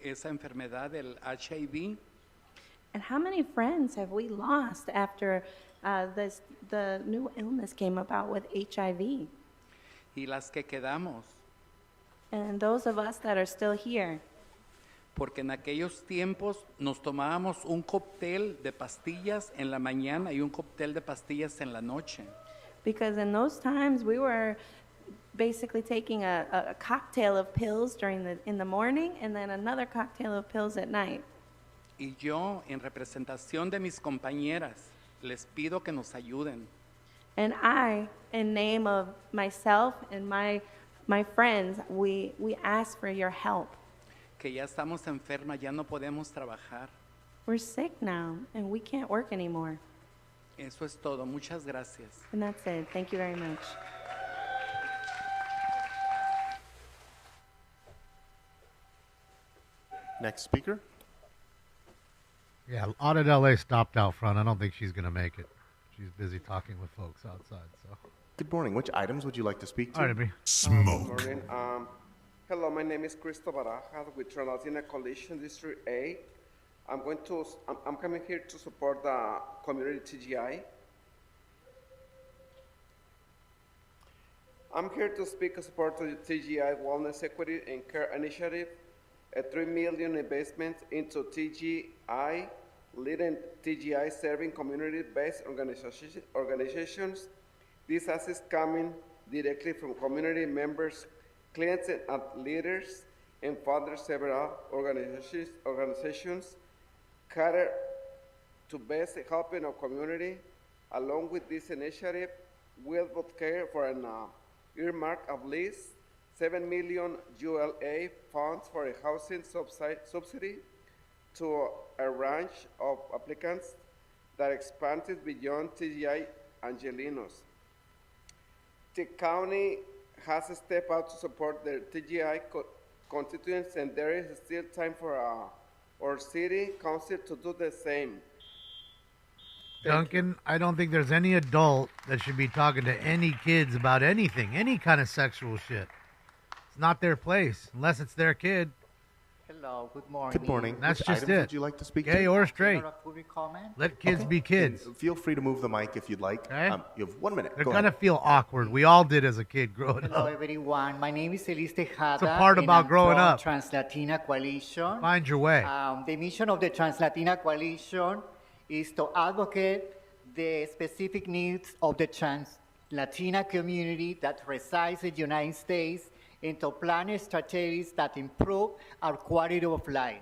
Speaker 8: esa enfermedad del HIV?
Speaker 3: And how many friends have we lost after the new illness came about with HIV?
Speaker 8: Y las que quedamos,
Speaker 3: And those of us that are still here,
Speaker 8: porque en aquellos tiempos nos tomábamos un cóctel de pastillas en la mañana y un cóctel de pastillas en la noche.
Speaker 3: because in those times we were basically taking a cocktail of pills in the morning and then another cocktail of pills at night.
Speaker 8: Y yo, en representación de mis compañeras, les pido que nos ayuden.
Speaker 3: And I, in name of myself and my friends, we ask for your help.
Speaker 8: Que ya estamos enfermas, ya no podemos trabajar.
Speaker 3: We're sick now and we can't work anymore.
Speaker 8: Eso es todo. Muchas gracias.
Speaker 3: And that's it. Thank you very much.
Speaker 13: Next speaker.
Speaker 2: Yeah, Audit LA stopped out front. I don't think she's going to make it. She's busy talking with folks outside. So.
Speaker 13: Good morning. Which items would you like to speak to?
Speaker 2: All right, Abby.
Speaker 10: Good morning. Hello, my name is Cristo Barajas with Latina Coalition District A. I'm coming here to support the community TGI. I'm here to speak in support of the TGI Wellness Equity and Care Initiative, a $3 million investment into TGI, leading TGI serving community-based organizations. This assist coming directly from community members, clients, and leaders, and further several organizations cater to best helping our community. Along with this initiative, we'll both care for an earmark of at least $7 million ULA funds for a housing subsidy to a range of applicants that expanded beyond TGI Angelinos. The county has stepped out to support the TGI constituents, and there is still time for our city council to do the same.
Speaker 2: Duncan, I don't think there's any adult that should be talking to any kids about anything, any kind of sexual shit. It's not their place, unless it's their kid.
Speaker 5: Hello, good morning.
Speaker 13: Good morning.
Speaker 2: That's
Speaker 13: Which
Speaker 2: just
Speaker 13: items
Speaker 2: it.
Speaker 13: would you like to speak
Speaker 2: Gay
Speaker 13: to?
Speaker 2: or straight.
Speaker 5: General public comment?
Speaker 2: Let kids
Speaker 13: Okay.
Speaker 2: be kids.
Speaker 13: And feel free to move the mic if you'd like.
Speaker 2: Okay.
Speaker 13: You have 1 minute.
Speaker 2: They're
Speaker 13: Go
Speaker 2: gonna
Speaker 13: ahead.
Speaker 2: feel awkward. We all did as a kid growing
Speaker 5: Hello,
Speaker 2: up.
Speaker 5: everyone. My name is Elis Tejada.
Speaker 2: It's a part
Speaker 5: and
Speaker 2: about
Speaker 5: I'm
Speaker 2: growing
Speaker 5: from
Speaker 2: up.
Speaker 5: Trans-Latina Coalition.
Speaker 2: Find your way.
Speaker 5: The mission of the Trans-Latina Coalition is to advocate the specific needs of the Trans-Latina community that resides in the United States and to plan strategies that improve our quality of life.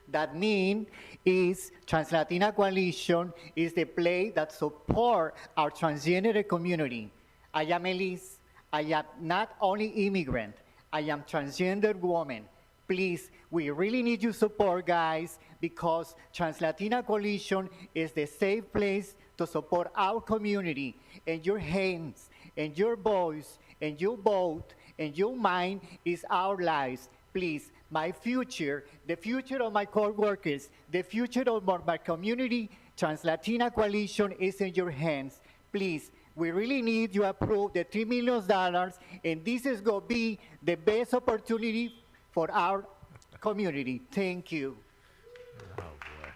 Speaker 5: That means is Trans-Latina Coalition is the place that support our transgender community. I am Elise. I am not only immigrant. I am transgender woman. Please, we really need your support, guys, because Trans-Latina Coalition is the safe place to support our community. And your hands, and your voice, and your vote, and your mind is our lives. Please, my future, the future of my co-workers, the future of my community, Trans-Latina Coalition is in your hands. Please, we really need you to approve the $3 million, and this is going to be the best opportunity for our community. Thank you.
Speaker 2: Oh, boy.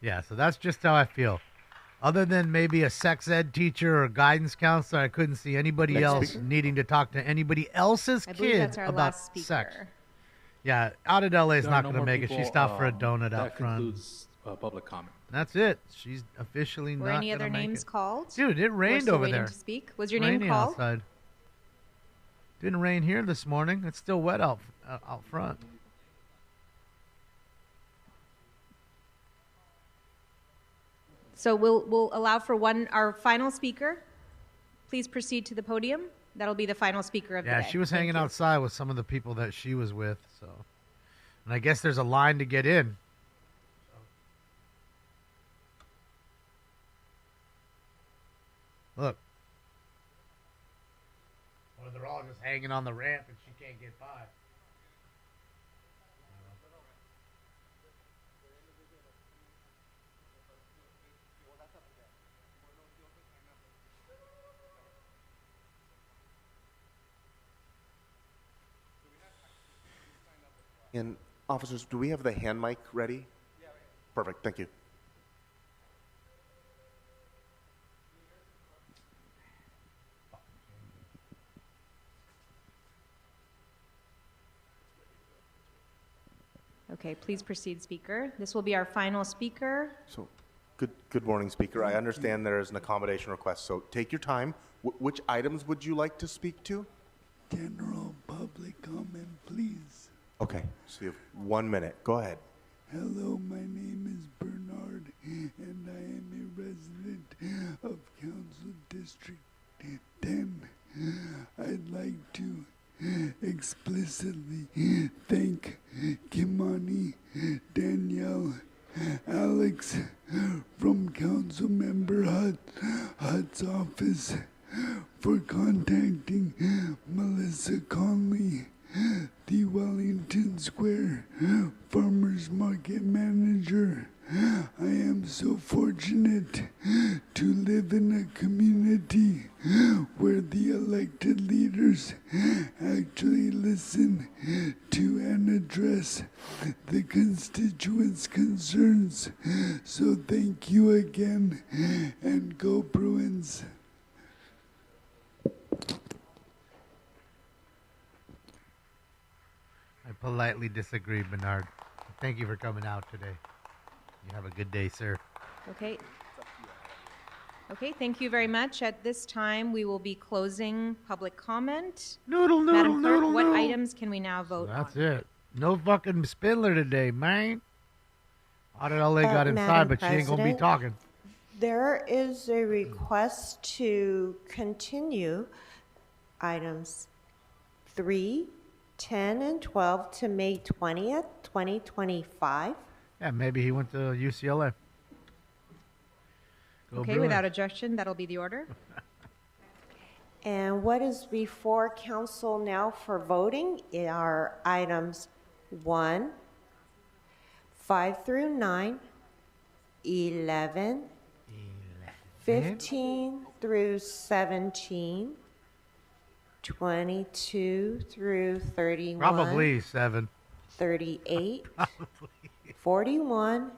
Speaker 2: Yeah, so that's just how I feel. Other than maybe a sex ed teacher or a guidance counselor, I couldn't see anybody
Speaker 13: Next
Speaker 2: else
Speaker 13: speaker.
Speaker 2: needing to talk to anybody else's
Speaker 11: I believe
Speaker 2: kid
Speaker 11: that's our
Speaker 2: about
Speaker 11: last speaker.
Speaker 2: sex. Yeah, out at LA is
Speaker 15: There are
Speaker 2: not
Speaker 15: no
Speaker 2: going to
Speaker 15: more
Speaker 2: make it. She
Speaker 15: people,
Speaker 2: stopped for a donut out
Speaker 15: That
Speaker 2: front.
Speaker 15: concludes public comment.
Speaker 2: That's it. She's officially
Speaker 11: Were
Speaker 2: not
Speaker 11: any
Speaker 2: gonna
Speaker 11: other
Speaker 2: make
Speaker 11: names
Speaker 2: it.
Speaker 11: called?
Speaker 2: Dude, it
Speaker 11: We're
Speaker 2: rained
Speaker 11: still
Speaker 2: over
Speaker 11: waiting
Speaker 2: there.
Speaker 11: to speak. Was your
Speaker 2: Rainy
Speaker 11: name called?
Speaker 2: outside. Didn't rain here this morning. It's still wet out front.
Speaker 11: So we'll allow for our final speaker. Please proceed to the podium. That'll be the final speaker of the
Speaker 2: Yeah,
Speaker 11: day.
Speaker 2: she was
Speaker 11: Thank
Speaker 2: hanging
Speaker 11: you.
Speaker 2: outside with some of the people that she was with. So, and I guess there's a line to get in. Look. Or they're all just hanging on the ramp and she can't get by.
Speaker 13: And officers, do we have the hand mic ready? Perfect. Thank you.
Speaker 11: Okay, please proceed, speaker. This will be our final speaker.
Speaker 13: So, good morning, Speaker. I understand there is an accommodation request, so take your time. Which items would you like to speak to?
Speaker 16: General public comment, please.
Speaker 13: Okay, so you have 1 minute. Go ahead.
Speaker 16: Hello, my name is Bernard, and I am a resident of Council District 10. I'd like to explicitly thank Kimani, Danielle, Alex from Councilmember Hutt's office for contacting Melissa Conley, the Wellington Square Farmers Market Manager. I am so fortunate to live in a community where the elected leaders actually listen to and address the constituents' concerns. So thank you again, and go Bruins.
Speaker 2: I politely disagree, Bernard. Thank you for coming out today. You have a good day, sir.
Speaker 11: Okay. Okay, thank you very much. At this time, we will be closing public comment. Madam Clerk, what items can we now vote on?
Speaker 2: That's it. No fucking Spindler today, man. Audit LA got inside,
Speaker 17: Madam
Speaker 2: but she ain't gonna be
Speaker 17: President,
Speaker 2: talking.
Speaker 17: There is a request to continue items 3, 10, and 12 to May 20th, 2025.
Speaker 2: Yeah, maybe he went to UCLA. Go
Speaker 11: Okay,
Speaker 2: Bruins.
Speaker 11: without objection, that'll be the order.
Speaker 17: And what is before council now for voting are items 1, 5 through 9, 11, 15 through 17, 22 through 31.
Speaker 2: Probably 7.
Speaker 17: 38, 41,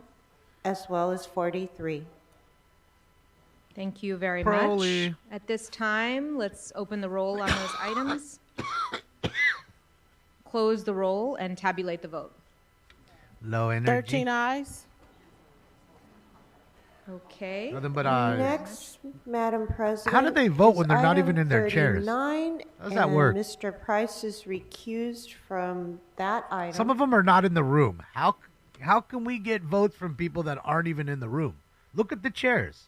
Speaker 17: as well as 43.
Speaker 11: Thank you very
Speaker 2: Crowley.
Speaker 11: much. At this time, let's open the roll on those items, close the roll, and tabulate the vote.
Speaker 2: Low energy.
Speaker 14: 13 ayes.
Speaker 11: Okay.
Speaker 2: Nothing but ayes.
Speaker 17: Next, Madam President.
Speaker 2: How do they vote when
Speaker 17: is
Speaker 2: they're not
Speaker 17: item
Speaker 2: even in their chairs?
Speaker 17: 39,
Speaker 2: How does that
Speaker 17: and
Speaker 2: work?
Speaker 17: Mr. Price is recused from that item.
Speaker 2: Some of them are not in the room. How can we get votes from people that aren't even in the room? Look at the chairs.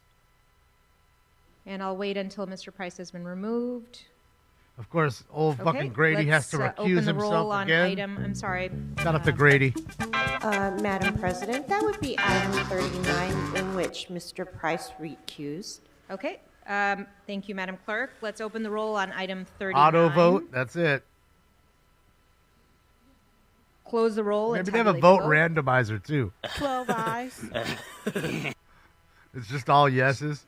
Speaker 11: And I'll wait until Mr. Price has been removed.
Speaker 2: Of course, old fucking Grady has to
Speaker 11: let's,
Speaker 2: recuse
Speaker 11: open the roll
Speaker 2: himself
Speaker 11: on
Speaker 2: again.
Speaker 11: item. I'm sorry.
Speaker 2: Shout out to Grady.
Speaker 17: Madam President, that would be item 39 in which Mr. Price recused.
Speaker 11: Okay. Thank you, Madam Clerk. Let's open the roll on item 39.
Speaker 2: Auto vote. That's it.
Speaker 11: Close the roll.
Speaker 2: Maybe
Speaker 11: and
Speaker 2: they have a
Speaker 11: tabulate
Speaker 2: vote
Speaker 11: the
Speaker 2: randomizer too.
Speaker 14: 12 ayes.
Speaker 2: It's just all yeses.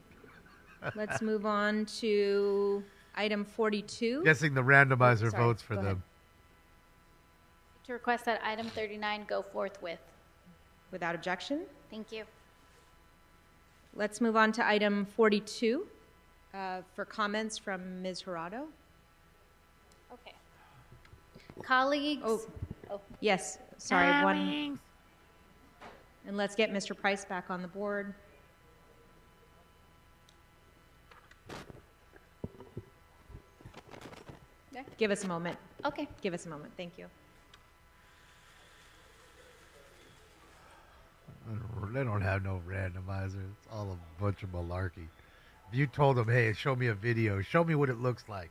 Speaker 11: Let's move on to item 42.
Speaker 2: Guessing the randomizer
Speaker 11: Oh, sorry.
Speaker 2: votes for
Speaker 11: Go
Speaker 2: them.
Speaker 18: To request that item 39 go forthwith.
Speaker 11: Without objection.
Speaker 18: Thank you.
Speaker 11: Let's move on to item 42 for comments from Ms. Jurado.
Speaker 18: Okay. Colleagues.
Speaker 11: Oh, yes. Sorry. One. And let's get Mr. Price back on the board. Give us a moment.
Speaker 18: Okay.
Speaker 11: Give us a moment. Thank you.
Speaker 2: They don't have no randomizer. It's all a bunch of malarkey. If you told them, hey, show me a video, show me what it looks like,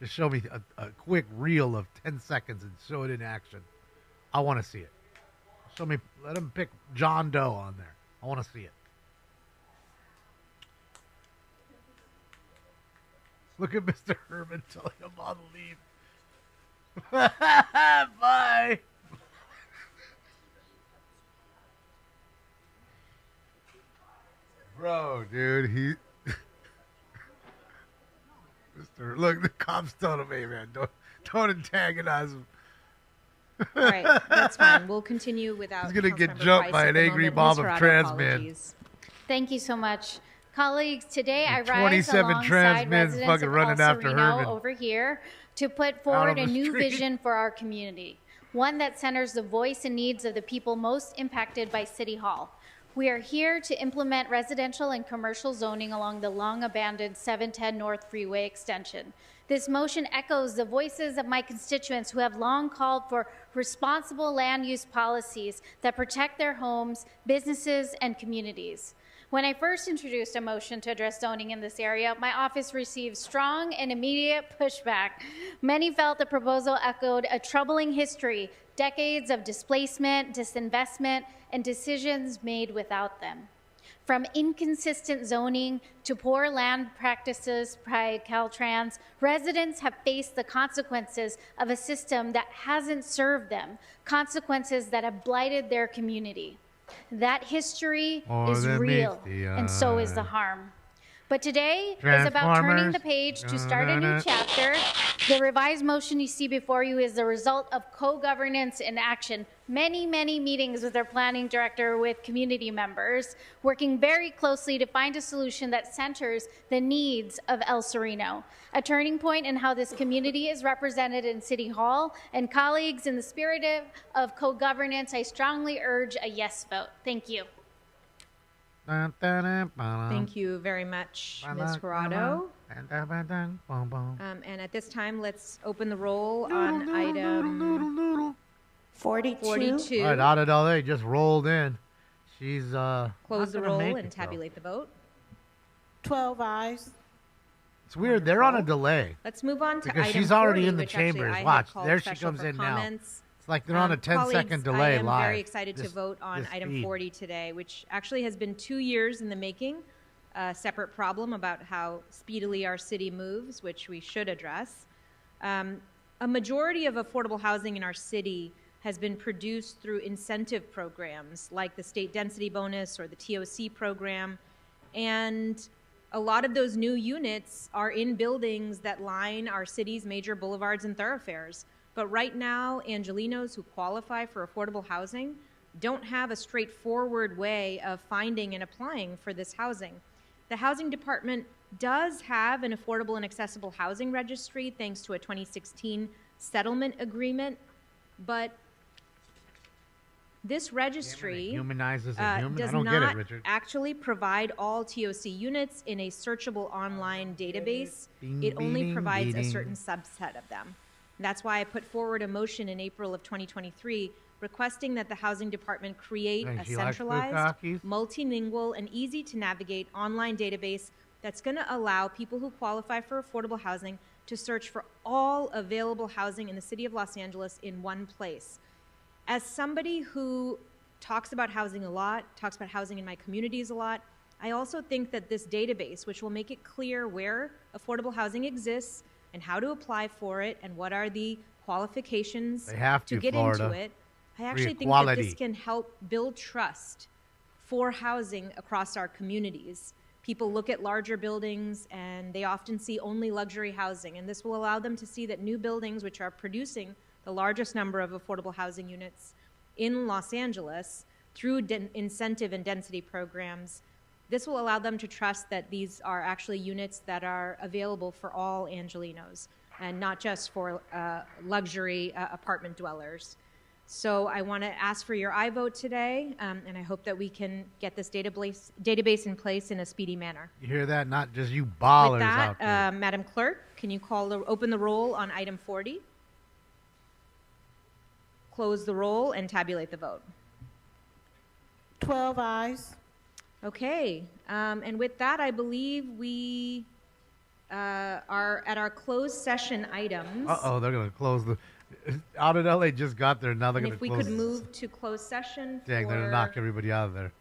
Speaker 2: just show me a quick reel of 10 seconds and show it in action, I want to see it. Show me, let them pick John Doe on there. I want to see it. Look at Mr. Herman telling him on leave. Bye. Bro, dude, Mr. Look, the cops told him, hey, man, don't antagonize him.
Speaker 11: All right, that's fine. We'll continue without.
Speaker 2: He's going to get
Speaker 11: Councilmember
Speaker 2: jumped
Speaker 11: Price
Speaker 2: by
Speaker 11: at
Speaker 2: an
Speaker 11: the
Speaker 2: angry
Speaker 11: moment.
Speaker 2: mob
Speaker 11: Ms.
Speaker 2: of
Speaker 11: Jurado,
Speaker 2: trans men.
Speaker 11: apologies.
Speaker 18: Thank you so much. Colleagues, today I rise
Speaker 2: 27 trans
Speaker 18: alongside
Speaker 2: men
Speaker 18: residents
Speaker 2: fucking
Speaker 18: of
Speaker 2: running
Speaker 18: El
Speaker 2: after
Speaker 18: Sereno
Speaker 2: Herman.
Speaker 18: over here to put
Speaker 2: Out
Speaker 18: forward
Speaker 2: on
Speaker 18: a
Speaker 2: the
Speaker 18: new
Speaker 2: street.
Speaker 18: vision for our community, one that centers the voice and needs of the people most impacted by City Hall. We are here to implement residential and commercial zoning along the long-abandoned 710 North Freeway extension. This motion echoes the voices of my constituents who have long called for responsible land use policies that protect their homes, businesses, and communities. When I first introduced a motion to address zoning in this area, my office received strong and immediate pushback. Many felt the proposal echoed a troubling history, decades of displacement, disinvestment, and decisions made without them. From inconsistent zoning to poor land practices by Caltrans, residents have faced the consequences of a system that hasn't served them, consequences that have blighted their community. That history is real, and so is the harm. But today is about turning the page to start a new chapter. The revised motion you see before you is the result of co-governance in action. Many, many meetings with our planning director, with community members, working very closely to find a solution that centers the needs of El Sereno. A turning point in how this community is represented in City Hall. And colleagues, in the spirit of co-governance, I strongly urge a yes vote. Thank you.
Speaker 11: Thank you very much, Ms. Jurado. And at this time, let's open the roll on item 42.
Speaker 2: All right, Ada Del just rolled in. She's
Speaker 11: Close the roll and tabulate the vote.
Speaker 14: 12 ayes.
Speaker 2: It's weird. They're on a delay.
Speaker 11: Let's move on to
Speaker 2: because
Speaker 11: item
Speaker 2: she's already
Speaker 11: 40,
Speaker 2: in the
Speaker 11: which actually
Speaker 2: chambers.
Speaker 11: I had
Speaker 2: Watch,
Speaker 11: called
Speaker 2: there she
Speaker 11: special
Speaker 2: comes
Speaker 11: for
Speaker 2: in
Speaker 11: comments.
Speaker 2: now. It's like they're on a 10-second delay
Speaker 11: I am
Speaker 2: live.
Speaker 11: very excited to vote on item 40 today, which actually has been 2 years in the making. A separate problem about how speedily our city moves, which we should address. A majority of affordable housing in our city has been produced through incentive programs like the state density bonus or the TOC program. And a lot of those new units are in buildings that line our city's major boulevards and thoroughfares. But right now, Angelenos who qualify for affordable housing don't have a straightforward way of finding and applying for this housing. The housing department does have an affordable and accessible housing registry thanks to a 2016 settlement agreement, but this registry
Speaker 2: Humanizes a human? I
Speaker 11: does
Speaker 2: don't get it,
Speaker 11: not
Speaker 2: Richard.
Speaker 11: actually provide all TOC units in a searchable online database.
Speaker 2: Bing,
Speaker 11: It only
Speaker 2: bing,
Speaker 11: provides a
Speaker 2: bing.
Speaker 11: certain subset of them. That's why I put forward a motion in April of 2023 requesting that the housing department create
Speaker 2: Hey,
Speaker 11: a
Speaker 2: she likes blue
Speaker 11: centralized,
Speaker 2: khakis?
Speaker 11: multilingual, and easy to navigate online database that's going to allow people who qualify for affordable housing to search for all available housing in the city of Los Angeles in one place. As somebody who talks about housing a lot, talks about housing in my communities a lot, I also think that this database, which will make it clear where affordable housing exists and how to apply for it and what are the qualifications
Speaker 2: They have to,
Speaker 11: get
Speaker 2: Florida.
Speaker 11: into it, I
Speaker 2: Free
Speaker 11: actually think that
Speaker 2: equality.
Speaker 11: this can help build trust for housing across our communities. People look at larger buildings and they often see only luxury housing, and this will allow them to see that new buildings, which are producing the largest number of affordable housing units in Los Angeles through incentive and density programs, this will allow them to trust that these are actually units that are available for all Angelenos and not just for luxury apartment dwellers. So I want to ask for your aye vote today, and I hope that we can get this database in place in a speedy manner.
Speaker 2: You hear that? Not just you ballers
Speaker 11: With that,
Speaker 2: out there.
Speaker 11: Madam Clerk, can you open the roll on item 40? Close the roll and tabulate the vote.
Speaker 14: 12 ayes.
Speaker 11: Okay, and with that, I believe we are at our closed session items.
Speaker 2: Uh-oh, they're going to close the... Out in LA just got there, now they're
Speaker 11: And
Speaker 2: going to
Speaker 11: if
Speaker 2: close...
Speaker 11: we could move to closed session
Speaker 2: Dang, they're going to
Speaker 11: for
Speaker 2: knock everybody out of there. It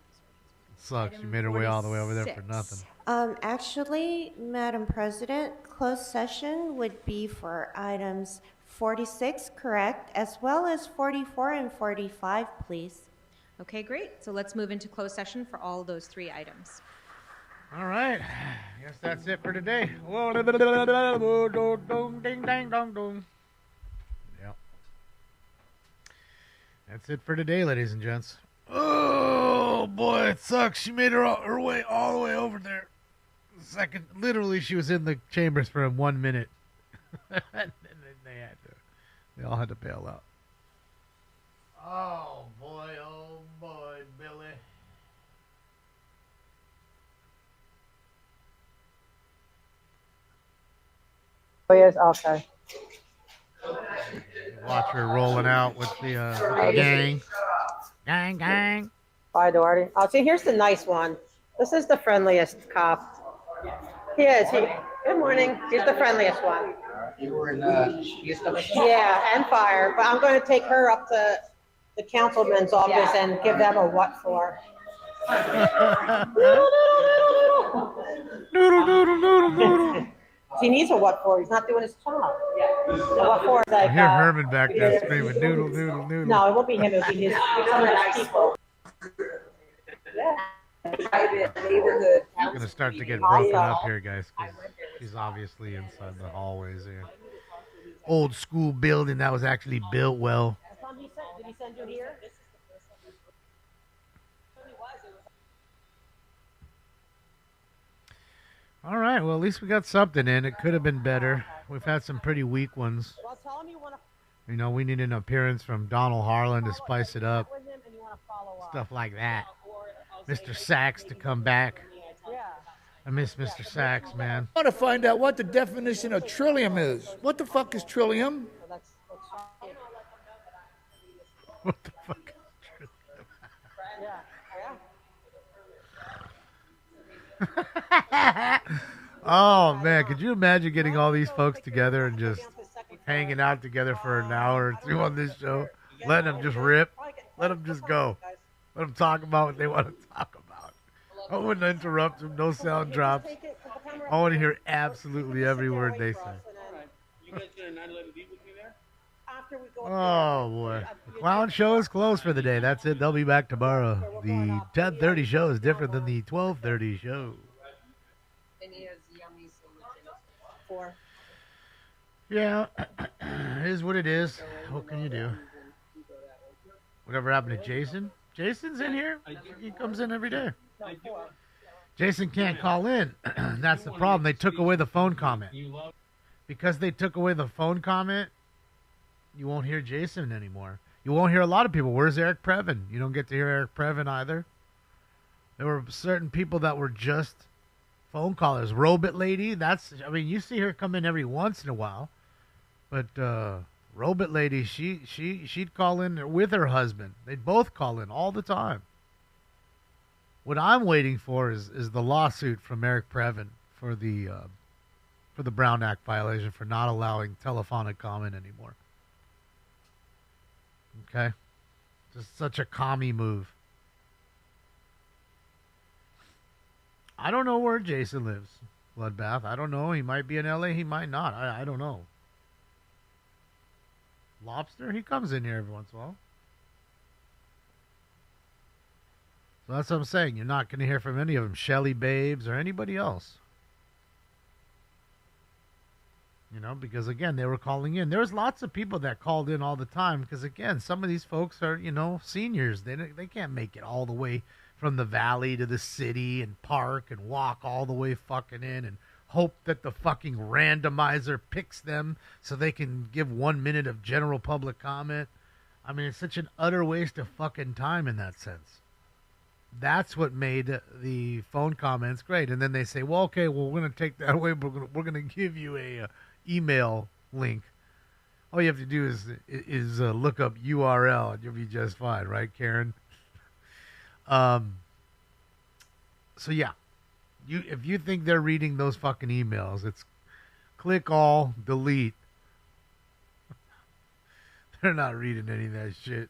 Speaker 2: sucks. You made her way all the way over there for
Speaker 11: 46.
Speaker 2: nothing.
Speaker 17: Actually, Madam President, closed session would be for items 46, correct, as well as 44 and 45, please.
Speaker 11: Okay, great. So let's move into closed session for all those three items.
Speaker 2: All right. Guess that's it for today. Ding, dang, dong, dong. Yep. That's it for today, ladies and gents. Oh, boy, it sucks. She made her way all the way over there. Second, literally, she was in the chambers for 1 minute. And then they all had to bail out. Oh, boy, Billy.
Speaker 19: Oh, yes, okay.
Speaker 2: Watch her rolling out with the gang. Gang.
Speaker 19: Hi, Doherty. Oh, see, here's the nice one. This is the friendliest cop. He is. Good morning. He's the friendliest one.
Speaker 20: You were in
Speaker 19: Yeah, and fire. But I'm going to take her up to the councilman's office and give them a what for.
Speaker 2: Noodle.
Speaker 19: He needs a what for. He's not doing his job. The what for is
Speaker 2: I
Speaker 19: like.
Speaker 2: hear Herman back there screaming, noodle.
Speaker 19: No, it won't be him. It'll be some of his people. Yeah.
Speaker 2: It's going to start to get broken up here, guys, because she's obviously inside the hallways here. Old school building that was actually built well.
Speaker 19: Did he send you here?
Speaker 2: All right, well, at least we got something in. It could have been better. We've had some pretty weak ones.
Speaker 19: Well, tell him you want to.
Speaker 2: You know, we need an appearance from Donald Harlan to spice it up.
Speaker 19: With him and you want to follow up.
Speaker 2: Stuff like that. Mr. Sachs to come back.
Speaker 19: Yeah.
Speaker 2: I miss Mr. Sachs, man.
Speaker 21: I want to find out what the definition of trillium is. What the fuck is trillium?
Speaker 2: What the fuck? Oh, man, could you imagine getting all these folks together and just hanging out together for an hour or two on this show? Letting them just rip. Let them just go. Let them talk about what they want to talk about. I wouldn't interrupt them. No sound drops. I want to hear absolutely every word they say. Oh, boy. The Clown Show is closed for the day. That's it. They'll be back tomorrow. The 10:30 show is different than the 12:30 show. Yeah, it is what it is. What can you do? Whatever happened to Jason? Jason's in here. He comes in every day. Jason can't call in. That's the problem. They took away the phone comment. Because they took away the phone comment, you won't hear Jason anymore. You won't hear a lot of people. Where's Eric Previn? You don't get to hear Eric Previn either. There were certain people that were just phone callers. Robot Lady, you see her come in every once in a while. But Robot Lady, she'd call in with her husband. They'd both call in all the time. What I'm waiting for is the lawsuit from Eric Previn for the Brown Act violation for not allowing telephonic comment anymore. Okay? Just such a commie move. I don't know where Jason lives, Bloodbath. I don't know. He might be in L.A. He might not. I don't know. Lobster? He comes in here every once in a while. So that's what I'm saying. You're not going to hear from any of them. Shelly Babes or anybody else. Because, again, they were calling in. There's lots of people that called in all the time because, again, some of these folks are, seniors. They can't make it all the way from the valley to the city and park and walk all the way fucking in and hope that the fucking randomizer picks them so they can give 1 minute of general public comment. I mean, it's such an utter waste of fucking time in that sense. That's what made the phone comments great. And then they say, well, okay, well, we're going to take that away. We're going to give you a email link. All you have to do is look up URL and you'll be just fine, right, Karen? So yeah, if you think they're reading those fucking emails, it's click all, delete. They're not reading any of that shit.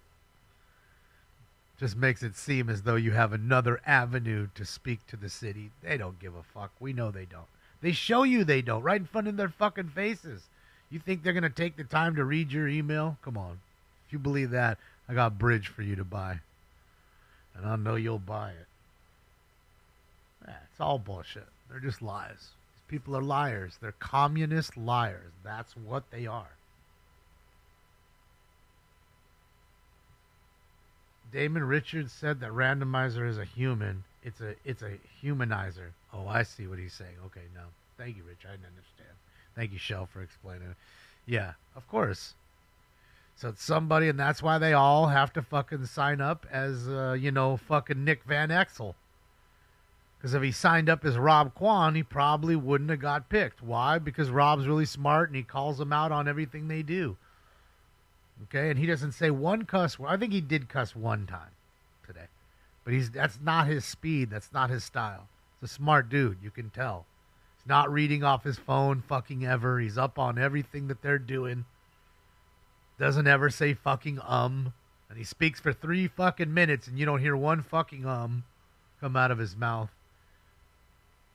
Speaker 2: Just makes it seem as though you have another avenue to speak to the city. They don't give a fuck. We know they don't. They show you they don't, right in front of their fucking faces. You think they're going to take the time to read your email? Come on. If you believe that, I got a bridge for you to buy. And I know you'll buy it. Yeah, it's all bullshit. They're just lies. These people are liars. They're communist liars. That's what they are. Damon Richards said that randomizer is a human. It's a humanizer. Oh, I see what he's saying. Okay, no. Thank you, Rich. I didn't understand. Thank you, Shell, for explaining it. Yeah, of course. So it's somebody, and that's why they all have to fucking sign up as, fucking Nick Van Exel. Because if he signed up as Rob Kwan, he probably wouldn't have got picked. Why? Because Rob's really smart, and he calls them out on everything they do. Okay, and he doesn't say one cuss word. I think he did cuss one time today. But that's not his speed. That's not his style. He's a smart dude. You can tell. He's not reading off his phone fucking ever. He's up on everything that they're doing. Doesn't ever say fucking And he speaks for 3 fucking minutes and you don't hear one fucking come out of his mouth.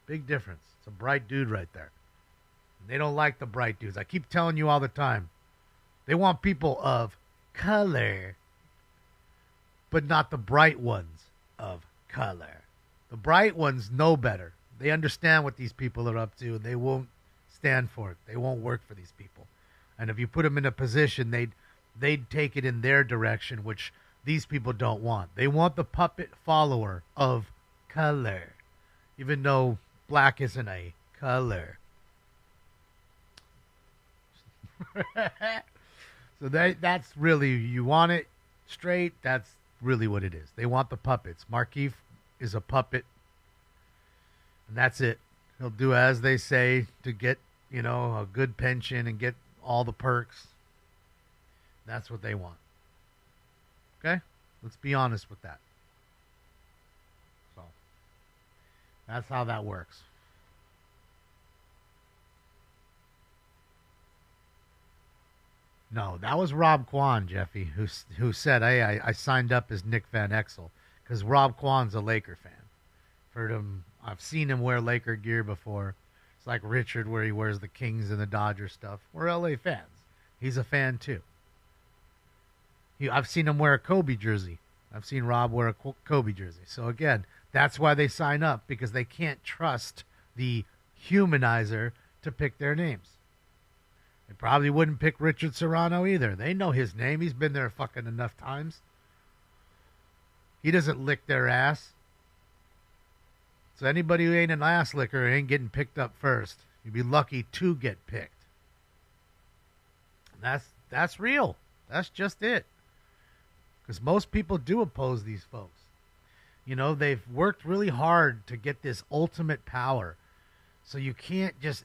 Speaker 2: Big difference. It's a bright dude right there. And they don't like the bright dudes. I keep telling you all the time. They want people of color, but not the bright ones of color. The bright ones know better. They understand what these people are up to, and they won't stand for it. They won't work for these people. And if you put them in a position, they'd take it in their direction, which these people don't want. They want the puppet follower of color, even though black isn't a color. So that's really, you want it straight, that's really what it is. They want the puppets. Markeith is a puppet, and that's it. He'll do as they say to get, a good pension and get all the perks. That's what they want. Okay? Let's be honest with that. So, that's how that works. No, that was Rob Kwan, Jeffy, who said, hey, I signed up as Nick Van Exel, because Rob Kwan's a Laker fan. Heard him, I've seen him wear Laker gear before. It's like Richard, where he wears the Kings and the Dodgers stuff. We're LA fans. He's a fan, too. I've seen him wear a Kobe jersey. I've seen Rob wear a Kobe jersey. So, again, that's why they sign up, because they can't trust the humanizer to pick their names. They probably wouldn't pick Richard Serrano either. They know his name. He's been there fucking enough times. He doesn't lick their ass. So anybody who ain't an ass licker ain't getting picked up first. You'd be lucky to get picked. That's real. That's just it. Because most people do oppose these folks. You know, they've worked really hard to get this ultimate power. So you can't just,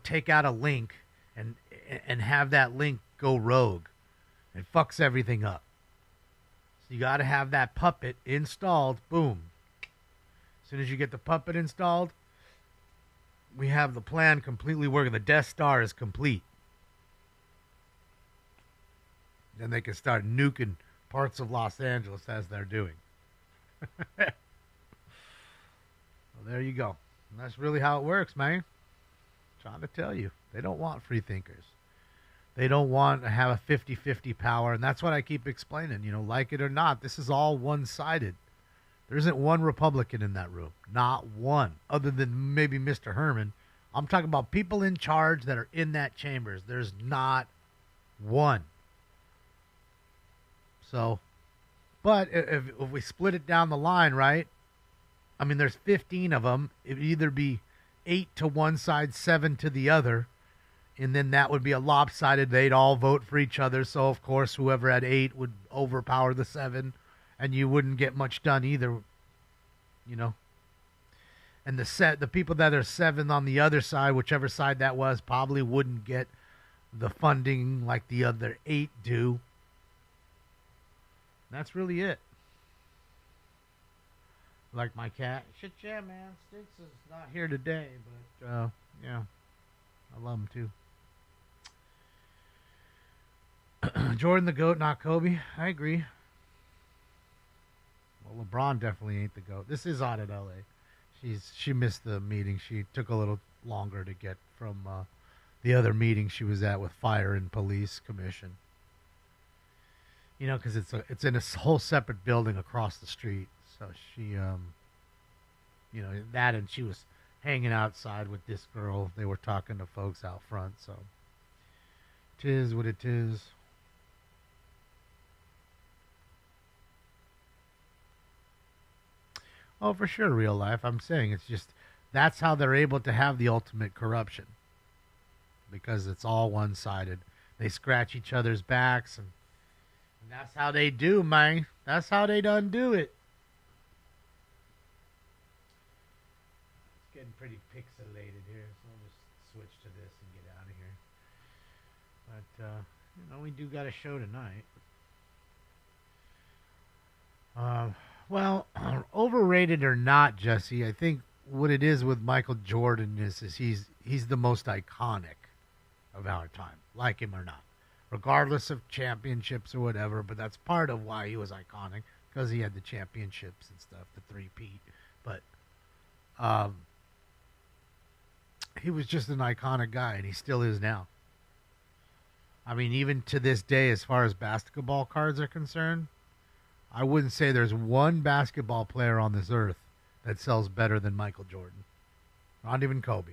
Speaker 2: take out a link and have that link go rogue. It fucks everything up. So you got to have that puppet installed. Boom. As soon as you get the puppet installed, we have the plan completely working. The Death Star is complete. Then they can start nuking parts of Los Angeles as they're doing. Well, there you go. And that's really how it works, man. Trying to tell you. They don't want free thinkers. They don't want to have a 50-50 power. And that's what I keep explaining. Like it or not, this is all one-sided. There isn't one Republican in that room. Not one. Other than maybe Mr. Herman. I'm talking about people in charge that are in that chambers. There's not one. So, but if we split it down the line, right? I mean, there's 15 of them. It would either be 8 to one side, 7 to the other. And then that would be a lopsided. They'd all vote for each other. So, of course, whoever had 8 would overpower the 7. And you wouldn't get much done either, And the people that are 7 on the other side, whichever side that was, probably wouldn't get the funding like the other 8 do. That's really it. Like my cat. Shit, yeah, man. Sticks is not here today, but, yeah. I love him, too. Jordan the GOAT, not Kobe. I agree. Well, LeBron definitely ain't the GOAT. This is Audit LA. She missed the meeting. She took a little longer to get from the other meeting she was at with Fire and Police Commission. Because it's in a whole separate building across the street. So she, that, and she was hanging outside with this girl. They were talking to folks out front. So, 'tis what it is. Oh, for sure, real life. I'm saying it's just that's how they're able to have the ultimate corruption. Because it's all one-sided. They scratch each other's backs and that's how they do, man. That's how they done do it. It's getting pretty pixelated here, so I'll just switch to this and get out of here. But, we do got a show tonight. Well, overrated or not, Jesse, I think what it is with Michael Jordan is he's the most iconic of our time, like him or not. Regardless of championships or whatever, but that's part of why he was iconic, because he had the championships and stuff, the three-peat. But he was just an iconic guy, and he still is now. I mean, even to this day, as far as basketball cards are concerned, I wouldn't say there's one basketball player on this earth that sells better than Michael Jordan. Not even Kobe.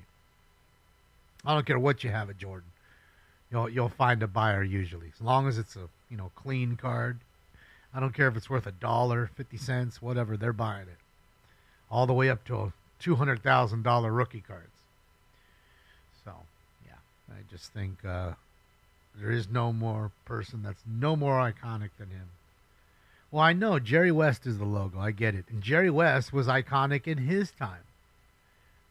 Speaker 2: I don't care what you have at Jordan. You'll find a buyer usually, as long as it's a clean card. I don't care if it's worth $1, 50 cents, whatever. They're buying it, all the way up to $200,000 rookie cards. So yeah, I just think there is no more person that's no more iconic than him. Well, I know Jerry West is the logo. I get it, and Jerry West was iconic in his time.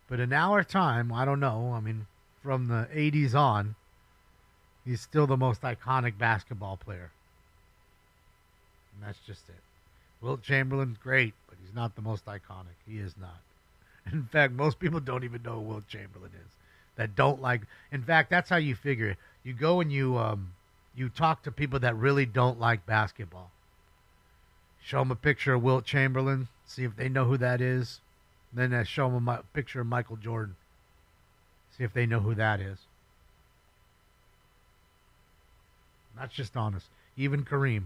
Speaker 2: But in our time, I don't know. I mean, from the 80s on. He's still the most iconic basketball player. And that's just it. Wilt Chamberlain, great, but he's not the most iconic. He is not. In fact, most people don't even know who Wilt Chamberlain is. That don't like... In fact, that's how you figure it. You go and you talk to people that really don't like basketball. Show them a picture of Wilt Chamberlain. See if they know who that is. Then show them a picture of Michael Jordan. See if they know who that is. That's just honest. Even Kareem.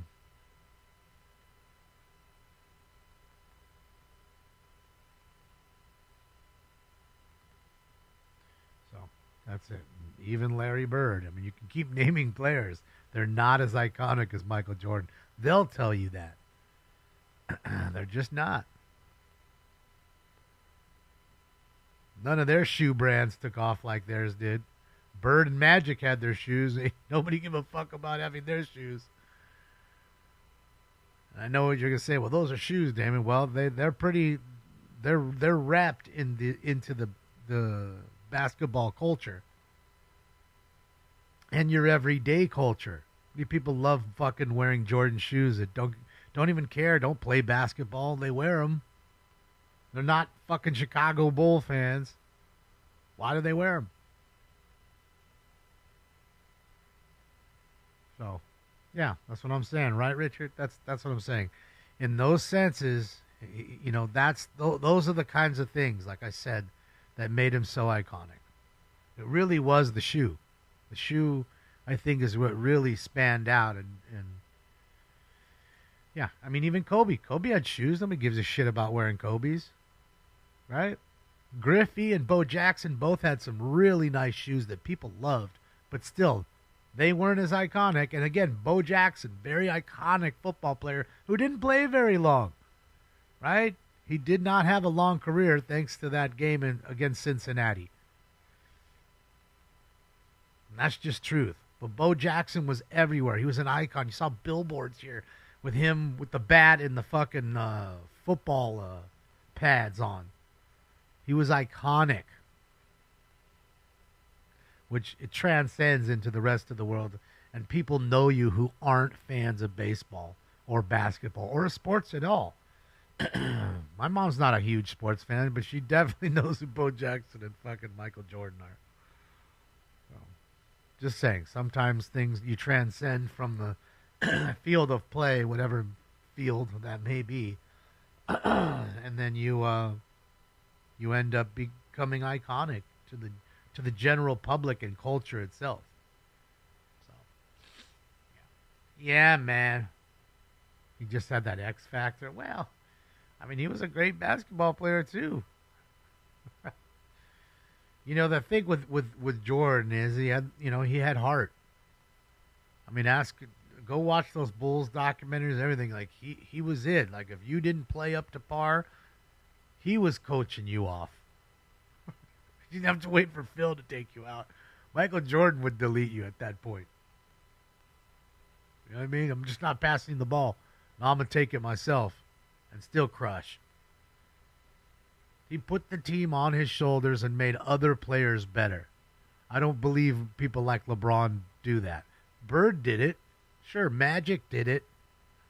Speaker 2: So, that's it. Even Larry Bird. I mean, you can keep naming players. They're not as iconic as Michael Jordan. They'll tell you that. They're just not. None of their shoe brands took off like theirs did. Bird and Magic had their shoes. Nobody give a fuck about having their shoes. I know what you're gonna say. Well, those are shoes, Damon. Well, they're pretty. They're wrapped into the basketball culture and your everyday culture. People love fucking wearing Jordan shoes that don't even care. Don't play basketball. They wear them. They're not fucking Chicago Bull fans. Why do they wear them? So, yeah, that's what I'm saying, right, Richard? That's what I'm saying. In those senses, you know, those are the kinds of things, like I said, that made him so iconic. It really was the shoe. The shoe, I think, is what really spanned out. And yeah, I mean, even Kobe. Kobe had shoes. Nobody gives a shit about wearing Kobe's, right? Griffey and Bo Jackson both had some really nice shoes that people loved, but still, they weren't as iconic. And again, Bo Jackson, very iconic football player who didn't play very long, right? He did not have a long career thanks to that game against Cincinnati. And that's just truth. But Bo Jackson was everywhere. He was an icon. You saw billboards here with him with the bat and the fucking football pads on. He was iconic, which it transcends into the rest of the world. And people know you who aren't fans of baseball or basketball or sports at all. My mom's not a huge sports fan, but she definitely knows who Bo Jackson and fucking Michael Jordan are. So, just saying, sometimes things you transcend from the field of play, whatever field that may be, and then you end up becoming iconic to the general public and culture itself. So, yeah, man, he just had that X factor. Well, I mean, he was a great basketball player too. You know, the thing with Jordan is he had heart. I mean, go watch those Bulls documentaries, everything. Like he was it. Like if you didn't play up to par, he was coaching you off. You didn't have to wait for Phil to take you out. Michael Jordan would delete you at that point. You know what I mean? I'm just not passing the ball. Now I'm going to take it myself and still crush. He put the team on his shoulders and made other players better. I don't believe people like LeBron do that. Bird did it. Sure, Magic did it.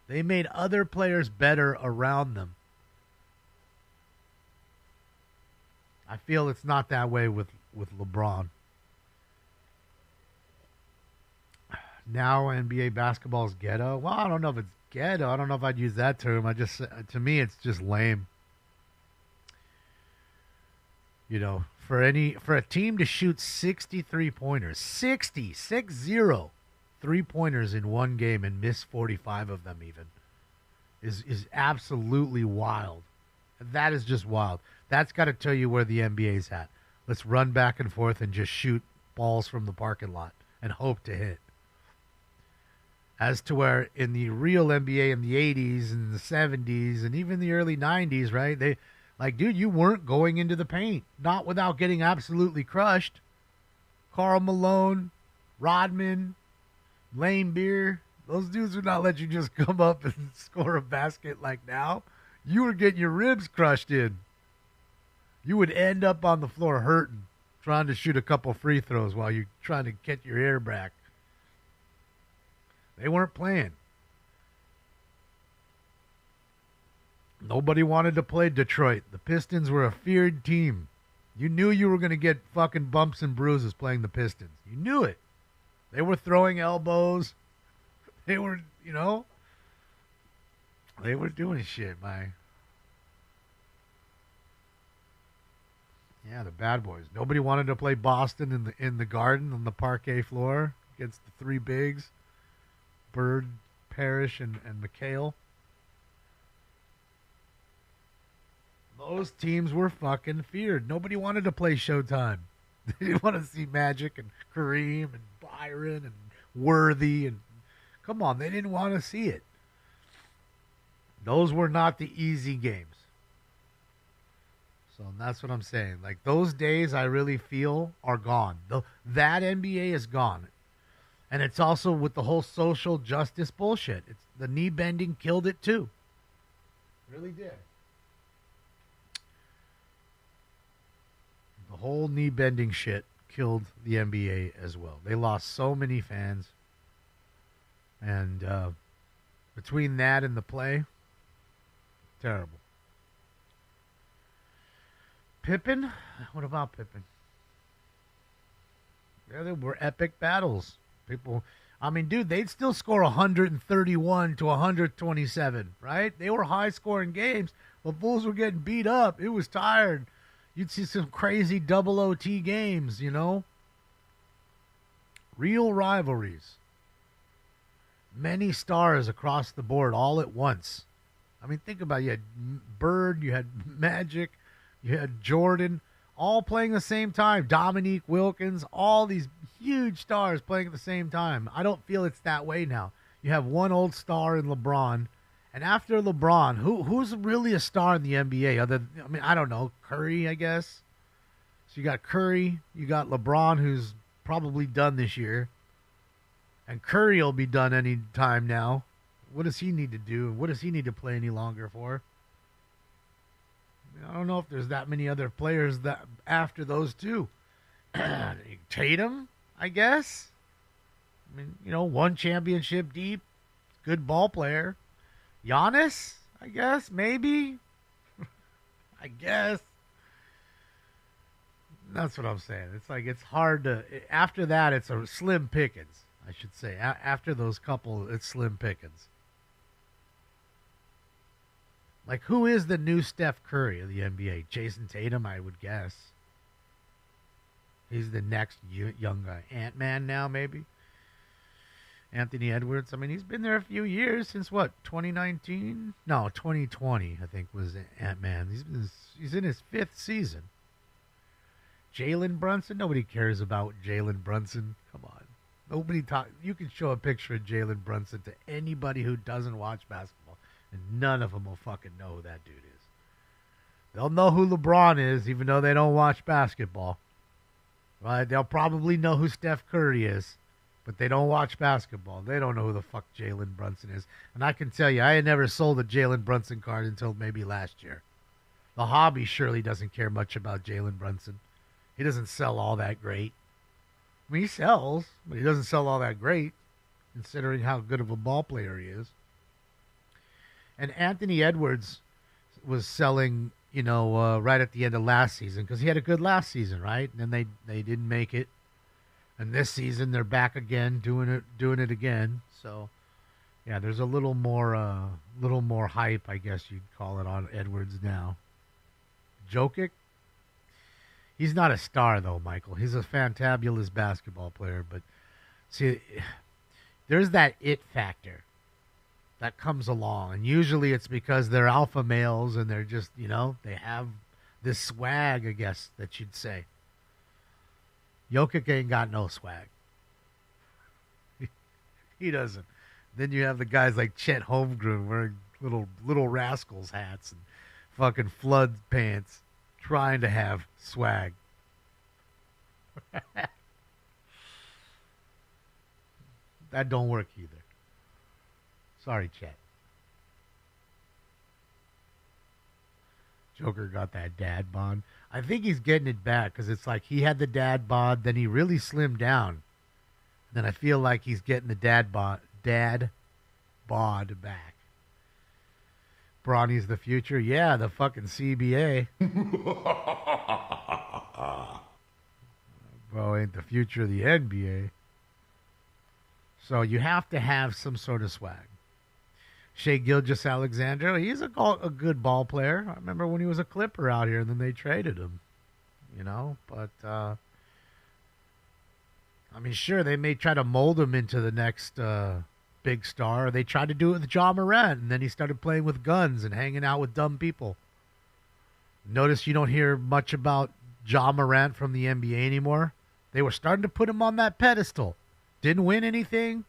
Speaker 2: They made other players better around them. I feel it's not that way with LeBron. Now NBA basketball is ghetto. Well, I don't know if it's ghetto. I don't know if I'd use that term. To me, it's just lame. You know, for a team to shoot 60 3-pointers, 60 3-pointers in one game and miss 45 of them even is absolutely wild. That is just wild. That's got to tell you where the NBA's at. Let's run back and forth and just shoot balls from the parking lot and hope to hit. As to where in the real NBA in the 80s and the 70s and even the early 90s, right? Dude, you weren't going into the paint. Not without getting absolutely crushed. Karl Malone, Rodman, Lane Beer, those dudes would not let you just come up and score a basket like now. You were getting your ribs crushed in. You would end up on the floor hurting, trying to shoot a couple free throws while you're trying to get your air back. They weren't playing. Nobody wanted to play Detroit. The Pistons were a feared team. You knew you were going to get fucking bumps and bruises playing the Pistons. You knew it. They were throwing elbows. They were, they were doing shit, man. Yeah, the bad boys. Nobody wanted to play Boston in the Garden on the parquet floor against the three bigs, Bird, Parrish, and McHale. Those teams were fucking feared. Nobody wanted to play Showtime. They didn't want to see Magic and Kareem and Byron and Worthy. And come on, they didn't want to see it. Those were not the easy games. So that's what I'm saying. Like, those days I really feel are gone. That NBA is gone. And it's also with the whole social justice bullshit. It's the knee bending killed it too. Really did. The whole knee bending shit killed the NBA as well. They lost so many fans. And between that and the play, terrible. Pippen? What about Pippen? Yeah, there were epic battles. People, I mean, dude, they'd still score 131 to 127, right? They were high-scoring games. The Bulls were getting beat up. It was tired. You'd see some crazy double OT games, you know? Real rivalries. Many stars across the board all at once. I mean, think about it. You had Bird, you had Magic, you had Jordan, all playing the same time. Dominique Wilkins, all these huge stars playing at the same time. I don't feel it's that way now. You have one old star in LeBron, and after LeBron, who's really a star in the NBA? I don't know, Curry, I guess. So you got Curry, you got LeBron, who's probably done this year, and Curry will be done any time now. What does he need to do? What does he need to play any longer for? I don't know if there's that many other players that after those two. Tatum, I guess. I mean, you know, one championship deep, good ball player. Giannis, I guess, maybe. I guess. That's what I'm saying. It's like it's hard to. After that, it's a slim pickings, I should say. After those couple, it's slim pickings. Like, who is the new Steph Curry of the NBA? Jason Tatum, I would guess. He's the next young guy. Ant-Man now, maybe? Anthony Edwards. I mean, he's been there a few years. Since what, 2019? No, 2020, I think, was Ant-Man. He's in his 5th season. Jalen Brunson? Nobody cares about Jalen Brunson. Come on. Nobody talk. You can show a picture of Jalen Brunson to anybody who doesn't watch basketball, and none of them will fucking know who that dude is. They'll know who LeBron is, even though they don't watch basketball. Right? They'll probably know who Steph Curry is, but they don't watch basketball. They don't know who the fuck Jalen Brunson is. And I can tell you, I had never sold a Jalen Brunson card until maybe last year. The hobby surely doesn't care much about Jalen Brunson. He doesn't sell all that great. I mean, he sells, but he doesn't sell all that great, considering how good of a ball player he is. And Anthony Edwards was selling, you know, right at the end of last season because he had a good last season, right? And then they didn't make it, and this season they're back again doing it again. So, yeah, there's a little more hype, I guess you'd call it, on Edwards now. Jokic, he's not a star though, Michael. He's a fantabulous basketball player, but see, there's that it factor that comes along, and usually it's because they're alpha males and they're just, you know, they have this swag, I guess that you'd say. Jokic ain't got no swag. He doesn't. Then you have the guys like Chet Holmgren wearing little rascals hats and fucking flood pants trying to have swag. That don't work either. Sorry, Chet. Joker got that dad bod. I think he's getting it back because it's like he had the dad bod, then he really slimmed down. Then I feel like he's getting the dad bod back. Bronny's the future. Yeah, the fucking CBA. Bro ain't the future of the NBA. So you have to have some sort of swag. Shea Gilgeous-Alexander, he's a good ball player. I remember when he was a Clipper out here, and then they traded him, you know. But, I mean, sure, they may try to mold him into the next big star. They tried to do it with Ja Morant, and then he started playing with guns and hanging out with dumb people. Notice you don't hear much about Ja Morant from the NBA anymore. They were starting to put him on that pedestal. Didn't win anything,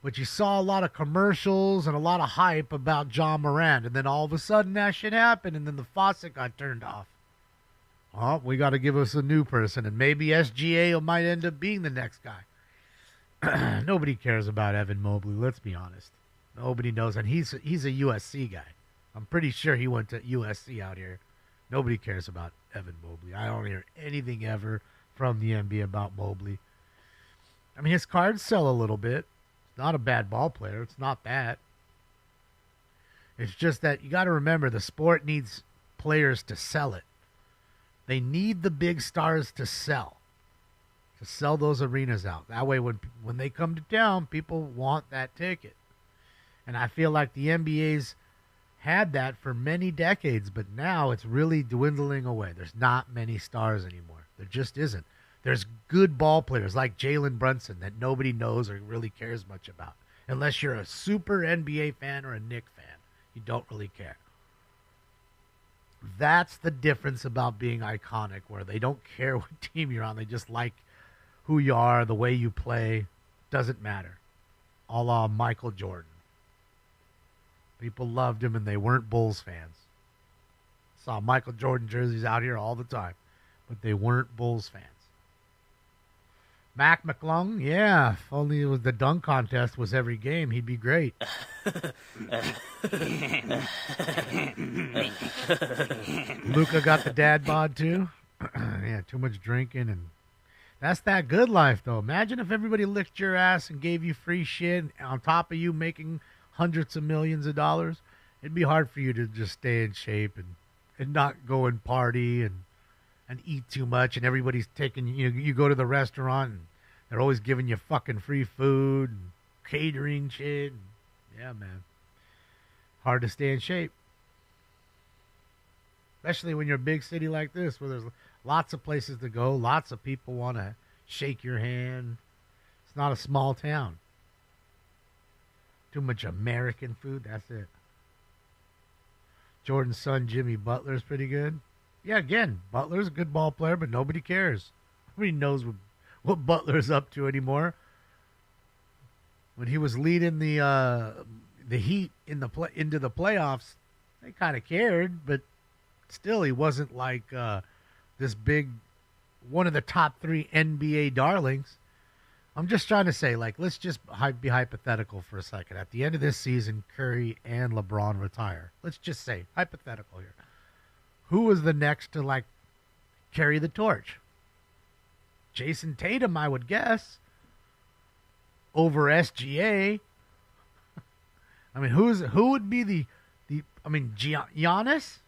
Speaker 2: but you saw a lot of commercials and a lot of hype about Ja Morant. And then all of a sudden that shit happened, and then the faucet got turned off. Oh, we got to give us a new person, and maybe SGA might end up being the next guy. Nobody cares about Evan Mobley, let's be honest. Nobody knows, and he's a USC guy. I'm pretty sure he went to USC out here. Nobody cares about Evan Mobley. I don't hear anything ever from the NBA about Mobley. I mean, his cards sell a little bit. It's not a bad ball player. It's not that. It's just that you got to remember the sport needs players to sell it. They need the big stars to sell those arenas out. That way, when they come to town, people want that ticket. And I feel like the NBA's had that for many decades, but now it's really dwindling away. There's not many stars anymore. There just isn't. There's good ball players like Jalen Brunson that nobody knows or really cares much about. Unless you're a super NBA fan or a Knicks fan. You don't really care. That's the difference about being iconic, where they don't care what team you're on. They just like who you are, the way you play. Doesn't matter. A la Michael Jordan. People loved him, and they weren't Bulls fans. Saw Michael Jordan jerseys out here all the time, but they weren't Bulls fans. Mac McClung, yeah, if only it was the dunk contest was every game, he'd be great. Luka got the dad bod too. Yeah, too much drinking, and that's that good life though. Imagine if everybody licked your ass and gave you free shit on top of you making hundreds of millions of dollars. It'd be hard for you to just stay in shape and not go and party and eat too much, and everybody's taking you go to the restaurant and they're always giving you fucking free food and catering shit. Yeah, man. Hard to stay in shape. Especially when you're a big city like this where there's lots of places to go, lots of people want to shake your hand. It's not a small town. Too much American food, that's it. Jordan's son, Jimmy Butler's pretty good. Yeah, again, Butler's a good ball player, but nobody cares. Nobody knows what Butler's up to anymore. When he was leading the Heat into the playoffs, they kind of cared, but still, he wasn't like this big, one of the top 3 NBA darlings. I'm just trying to say, like, let's just be hypothetical for a second. At the end of this season, Curry and LeBron retire. Let's just say, hypothetical here. Who was the next to, like, carry the torch? Jason Tatum, I would guess. Over SGA. I mean, who would be Giannis,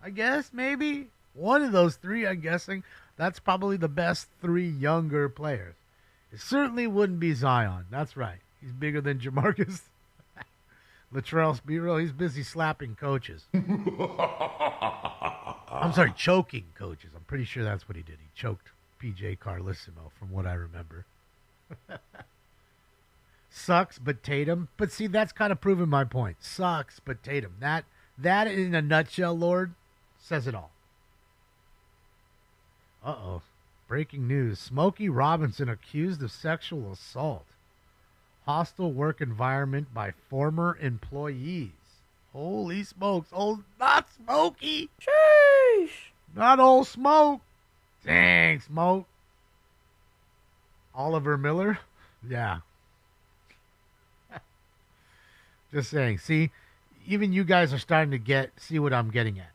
Speaker 2: I guess, maybe? One of those 3, I'm guessing. That's probably the best 3 younger players. It certainly wouldn't be Zion. That's right. He's bigger than Jamarcus. Latrell Sprewell, he's busy slapping coaches. I'm sorry, choking coaches. I'm pretty sure that's what he did. He choked PJ Carlissimo, from what I remember. Sucks, but Tatum. But see, that's kind of proving my point. Sucks, but Tatum. That in a nutshell, Lord, says it all. Uh-oh. Breaking news. Smokey Robinson accused of sexual assault. Hostile work environment by former employees. Holy smokes. Oh, not Smokey. Sheesh. Not old Smoke. Dang, Smoke. Oliver Miller? Yeah. Just saying. See, even you guys are starting to see what I'm getting at.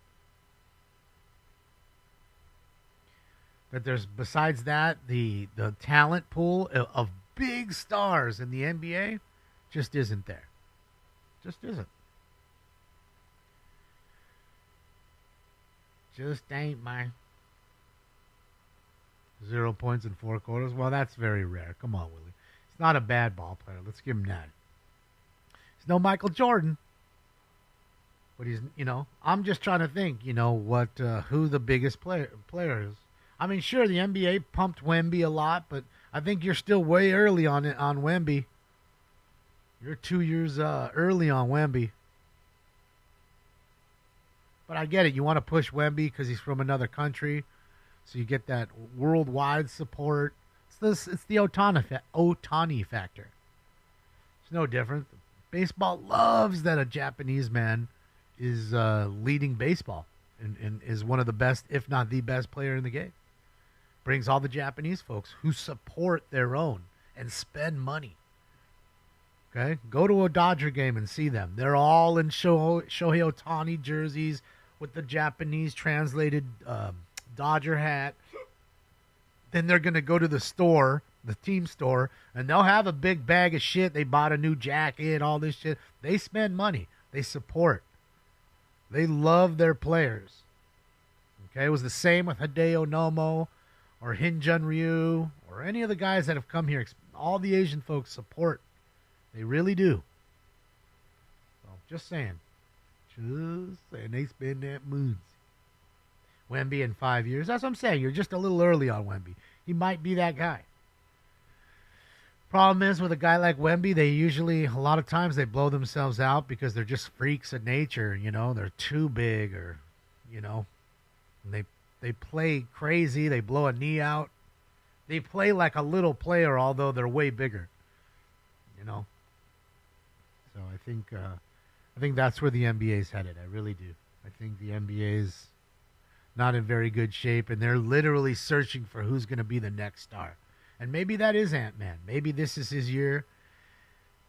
Speaker 2: That there's, besides that, the talent pool of big stars in the NBA just isn't there. Just isn't. Just ain't, man. 0 points in 4 quarters. Well, that's very rare. Come on, Willie. He's not a bad ball player. Let's give him that. He's no Michael Jordan. But he's, I'm just trying to think, who the biggest player is. I mean, sure, the NBA pumped Wemby a lot, but I think you're still way early on Wemby. You're 2 years early on Wemby. But I get it. You want to push Wemby because he's from another country. So you get that worldwide support. It's the Otani factor. It's no different. Baseball loves that a Japanese man is leading baseball and is one of the best, if not the best player in the game. Brings all the Japanese folks who support their own and spend money. Okay? Go to a Dodger game and see them. They're all in Shohei Ohtani jerseys with the Japanese translated Dodger hat. Then they're going to go to the store, the team store, and they'll have a big bag of shit. They bought a new jacket, all this shit. They spend money. They support. They love their players. Okay? It was the same with Hideo Nomo or Hinjun Ryu or any of the guys that have come here. All the Asian folks support. They really do. So, just saying. Just saying. They spend that moons. Wemby in 5 years. That's what I'm saying. You're just a little early on Wemby. He might be that guy. Problem is with a guy like Wemby, they usually, a lot of times, they blow themselves out because they're just freaks of nature. You know, they're too big, or, you know, they play crazy. They blow a knee out. They play like a little player, although they're way bigger. You know. So I think that's where the NBA is headed. I really do. I think the NBA is not in very good shape, and they're literally searching for who's going to be the next star. And maybe that is Ant-Man. Maybe this is his year.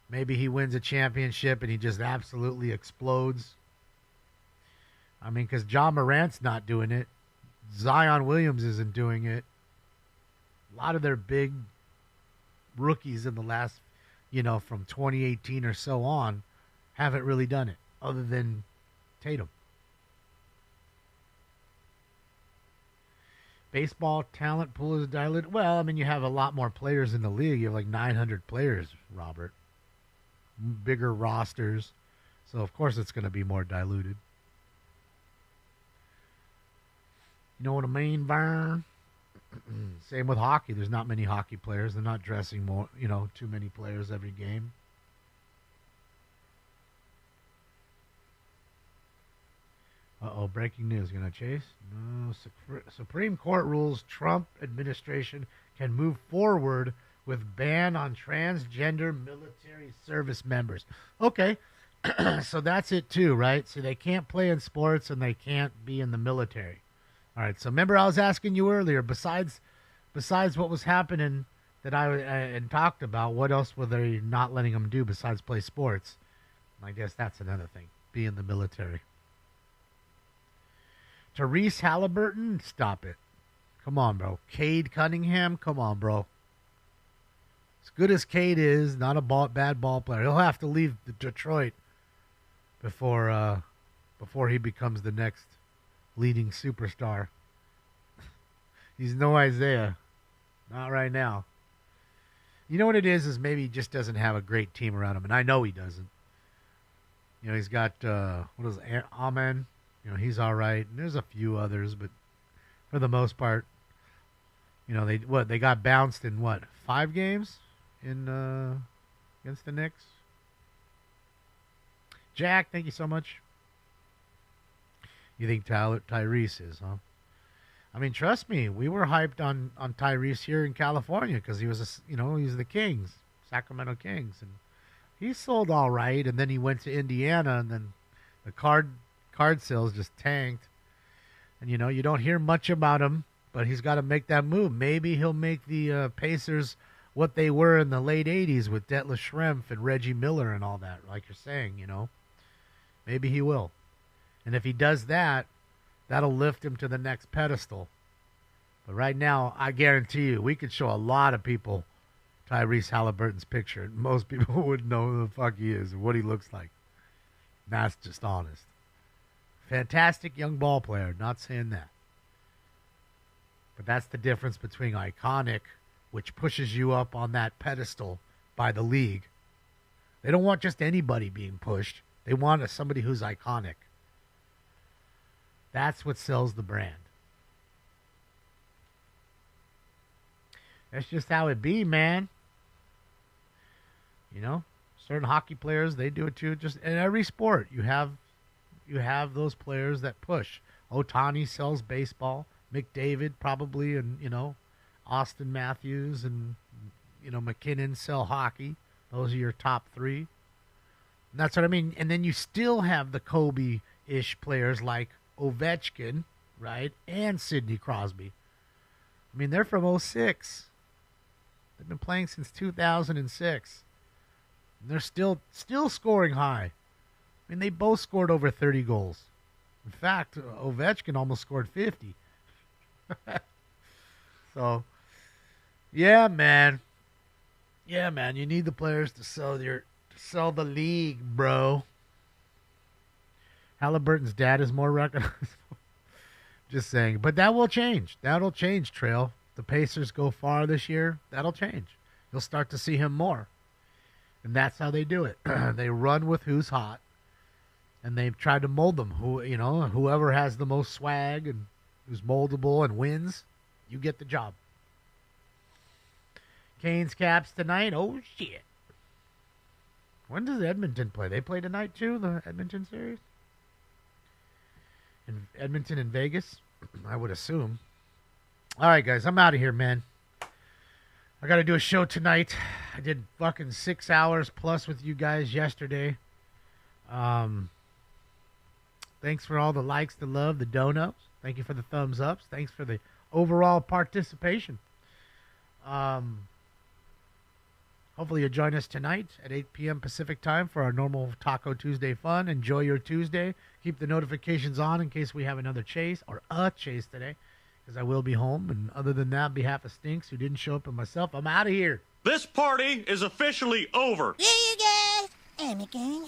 Speaker 2: Maybe he wins a championship and he just absolutely explodes. I mean, because Ja Morant's not doing it. Zion Williams isn't doing it. A lot of their big rookies in the last, you know, from 2018 or so on, haven't really done it, other than Tatum. Baseball talent pool is diluted. Well, I mean, you have a lot more players in the league. You have like 900 players, Robert. Bigger rosters. So, of course, it's going to be more diluted. You know what I mean, Vern? Same with hockey. There's not many hockey players. They're not dressing more, you know, too many players every game. Uh-oh, breaking news. Gonna chase? No. Supreme Court rules Trump administration can move forward with ban on transgender military service members. Okay, so that's it too, right? So they can't play in sports and they can't be in the military. All right, so remember I was asking you earlier, besides what was happening that I had talked about, what else were they not letting them do besides play sports? I guess that's another thing, be in the military. Therese Halliburton, stop it. Come on, bro. Cade Cunningham, come on, bro. As good as Cade is, not a bad ball player. He'll have to leave Detroit before he becomes the next leading superstar. He's no Isaiah. Not right now. You know what it is maybe he just doesn't have a great team around him, and I know he doesn't. You know, he's got, what is it, Amen? You know, he's all right. And there's a few others, but for the most part, you know, they got bounced in 5 games in against the Knicks? Jack, thank you so much. You think Tyrese is, huh? I mean, trust me, we were hyped on Tyrese here in California because he was, he's the Kings, Sacramento Kings, and he sold all right. And then he went to Indiana, and then the card sales just tanked. And you don't hear much about him, but he's got to make that move. Maybe he'll make the Pacers what they were in the late '80s with Detlef Schrempf and Reggie Miller and all that, like you're saying. Maybe he will. And if he does that, that'll lift him to the next pedestal. But right now, I guarantee you, we could show a lot of people Tyrese Halliburton's picture, and most people wouldn't know who the fuck he is and what he looks like. That's just honest. Fantastic young ball player, not saying that. But that's the difference between iconic, which pushes you up on that pedestal by the league. They don't want just anybody being pushed. They want somebody who's iconic. That's what sells the brand. That's just how it be, man. Certain hockey players, they do it too. Just in every sport, you have those players that push. Ohtani sells baseball. McDavid probably, and, Austin Matthews and, McKinnon sell hockey. Those are your top three. And that's what I mean. And then you still have the Kobe-ish players like Ovechkin, right, and Sidney Crosby. I mean, they're from 06. They've been playing since 2006. And they're still scoring high. I mean, they both scored over 30 goals. In fact, Ovechkin almost scored 50. So, yeah, man. Yeah, man. You need the players to sell the league, bro. Halliburton's dad is more recognizable. Just saying. But that will change. That'll change, Trail. The Pacers go far this year. That'll change. You'll start to see him more. And that's how they do it. They run with who's hot. And they've tried to mold them. Whoever has the most swag and who's moldable and wins, you get the job. Canes Caps tonight. Oh, shit. When does Edmonton play? They play tonight, too, the Edmonton series? In Edmonton and Vegas, I would assume. All right, guys, I'm out of here, man. I got to do a show tonight. I did fucking 6 hours plus with you guys yesterday. Thanks for all the likes, the love, the donuts. Thank you for the thumbs ups. Thanks for the overall participation. Hopefully you'll join us tonight at 8 p.m. Pacific time for our normal Taco Tuesday fun. Enjoy your Tuesday. Keep the notifications on in case we have another chase or a chase today, because I will be home. And other than that, on behalf of Stinks, who didn't show up, and myself, I'm out of here.
Speaker 4: This party is officially over.
Speaker 12: Yeah, you guys. And again.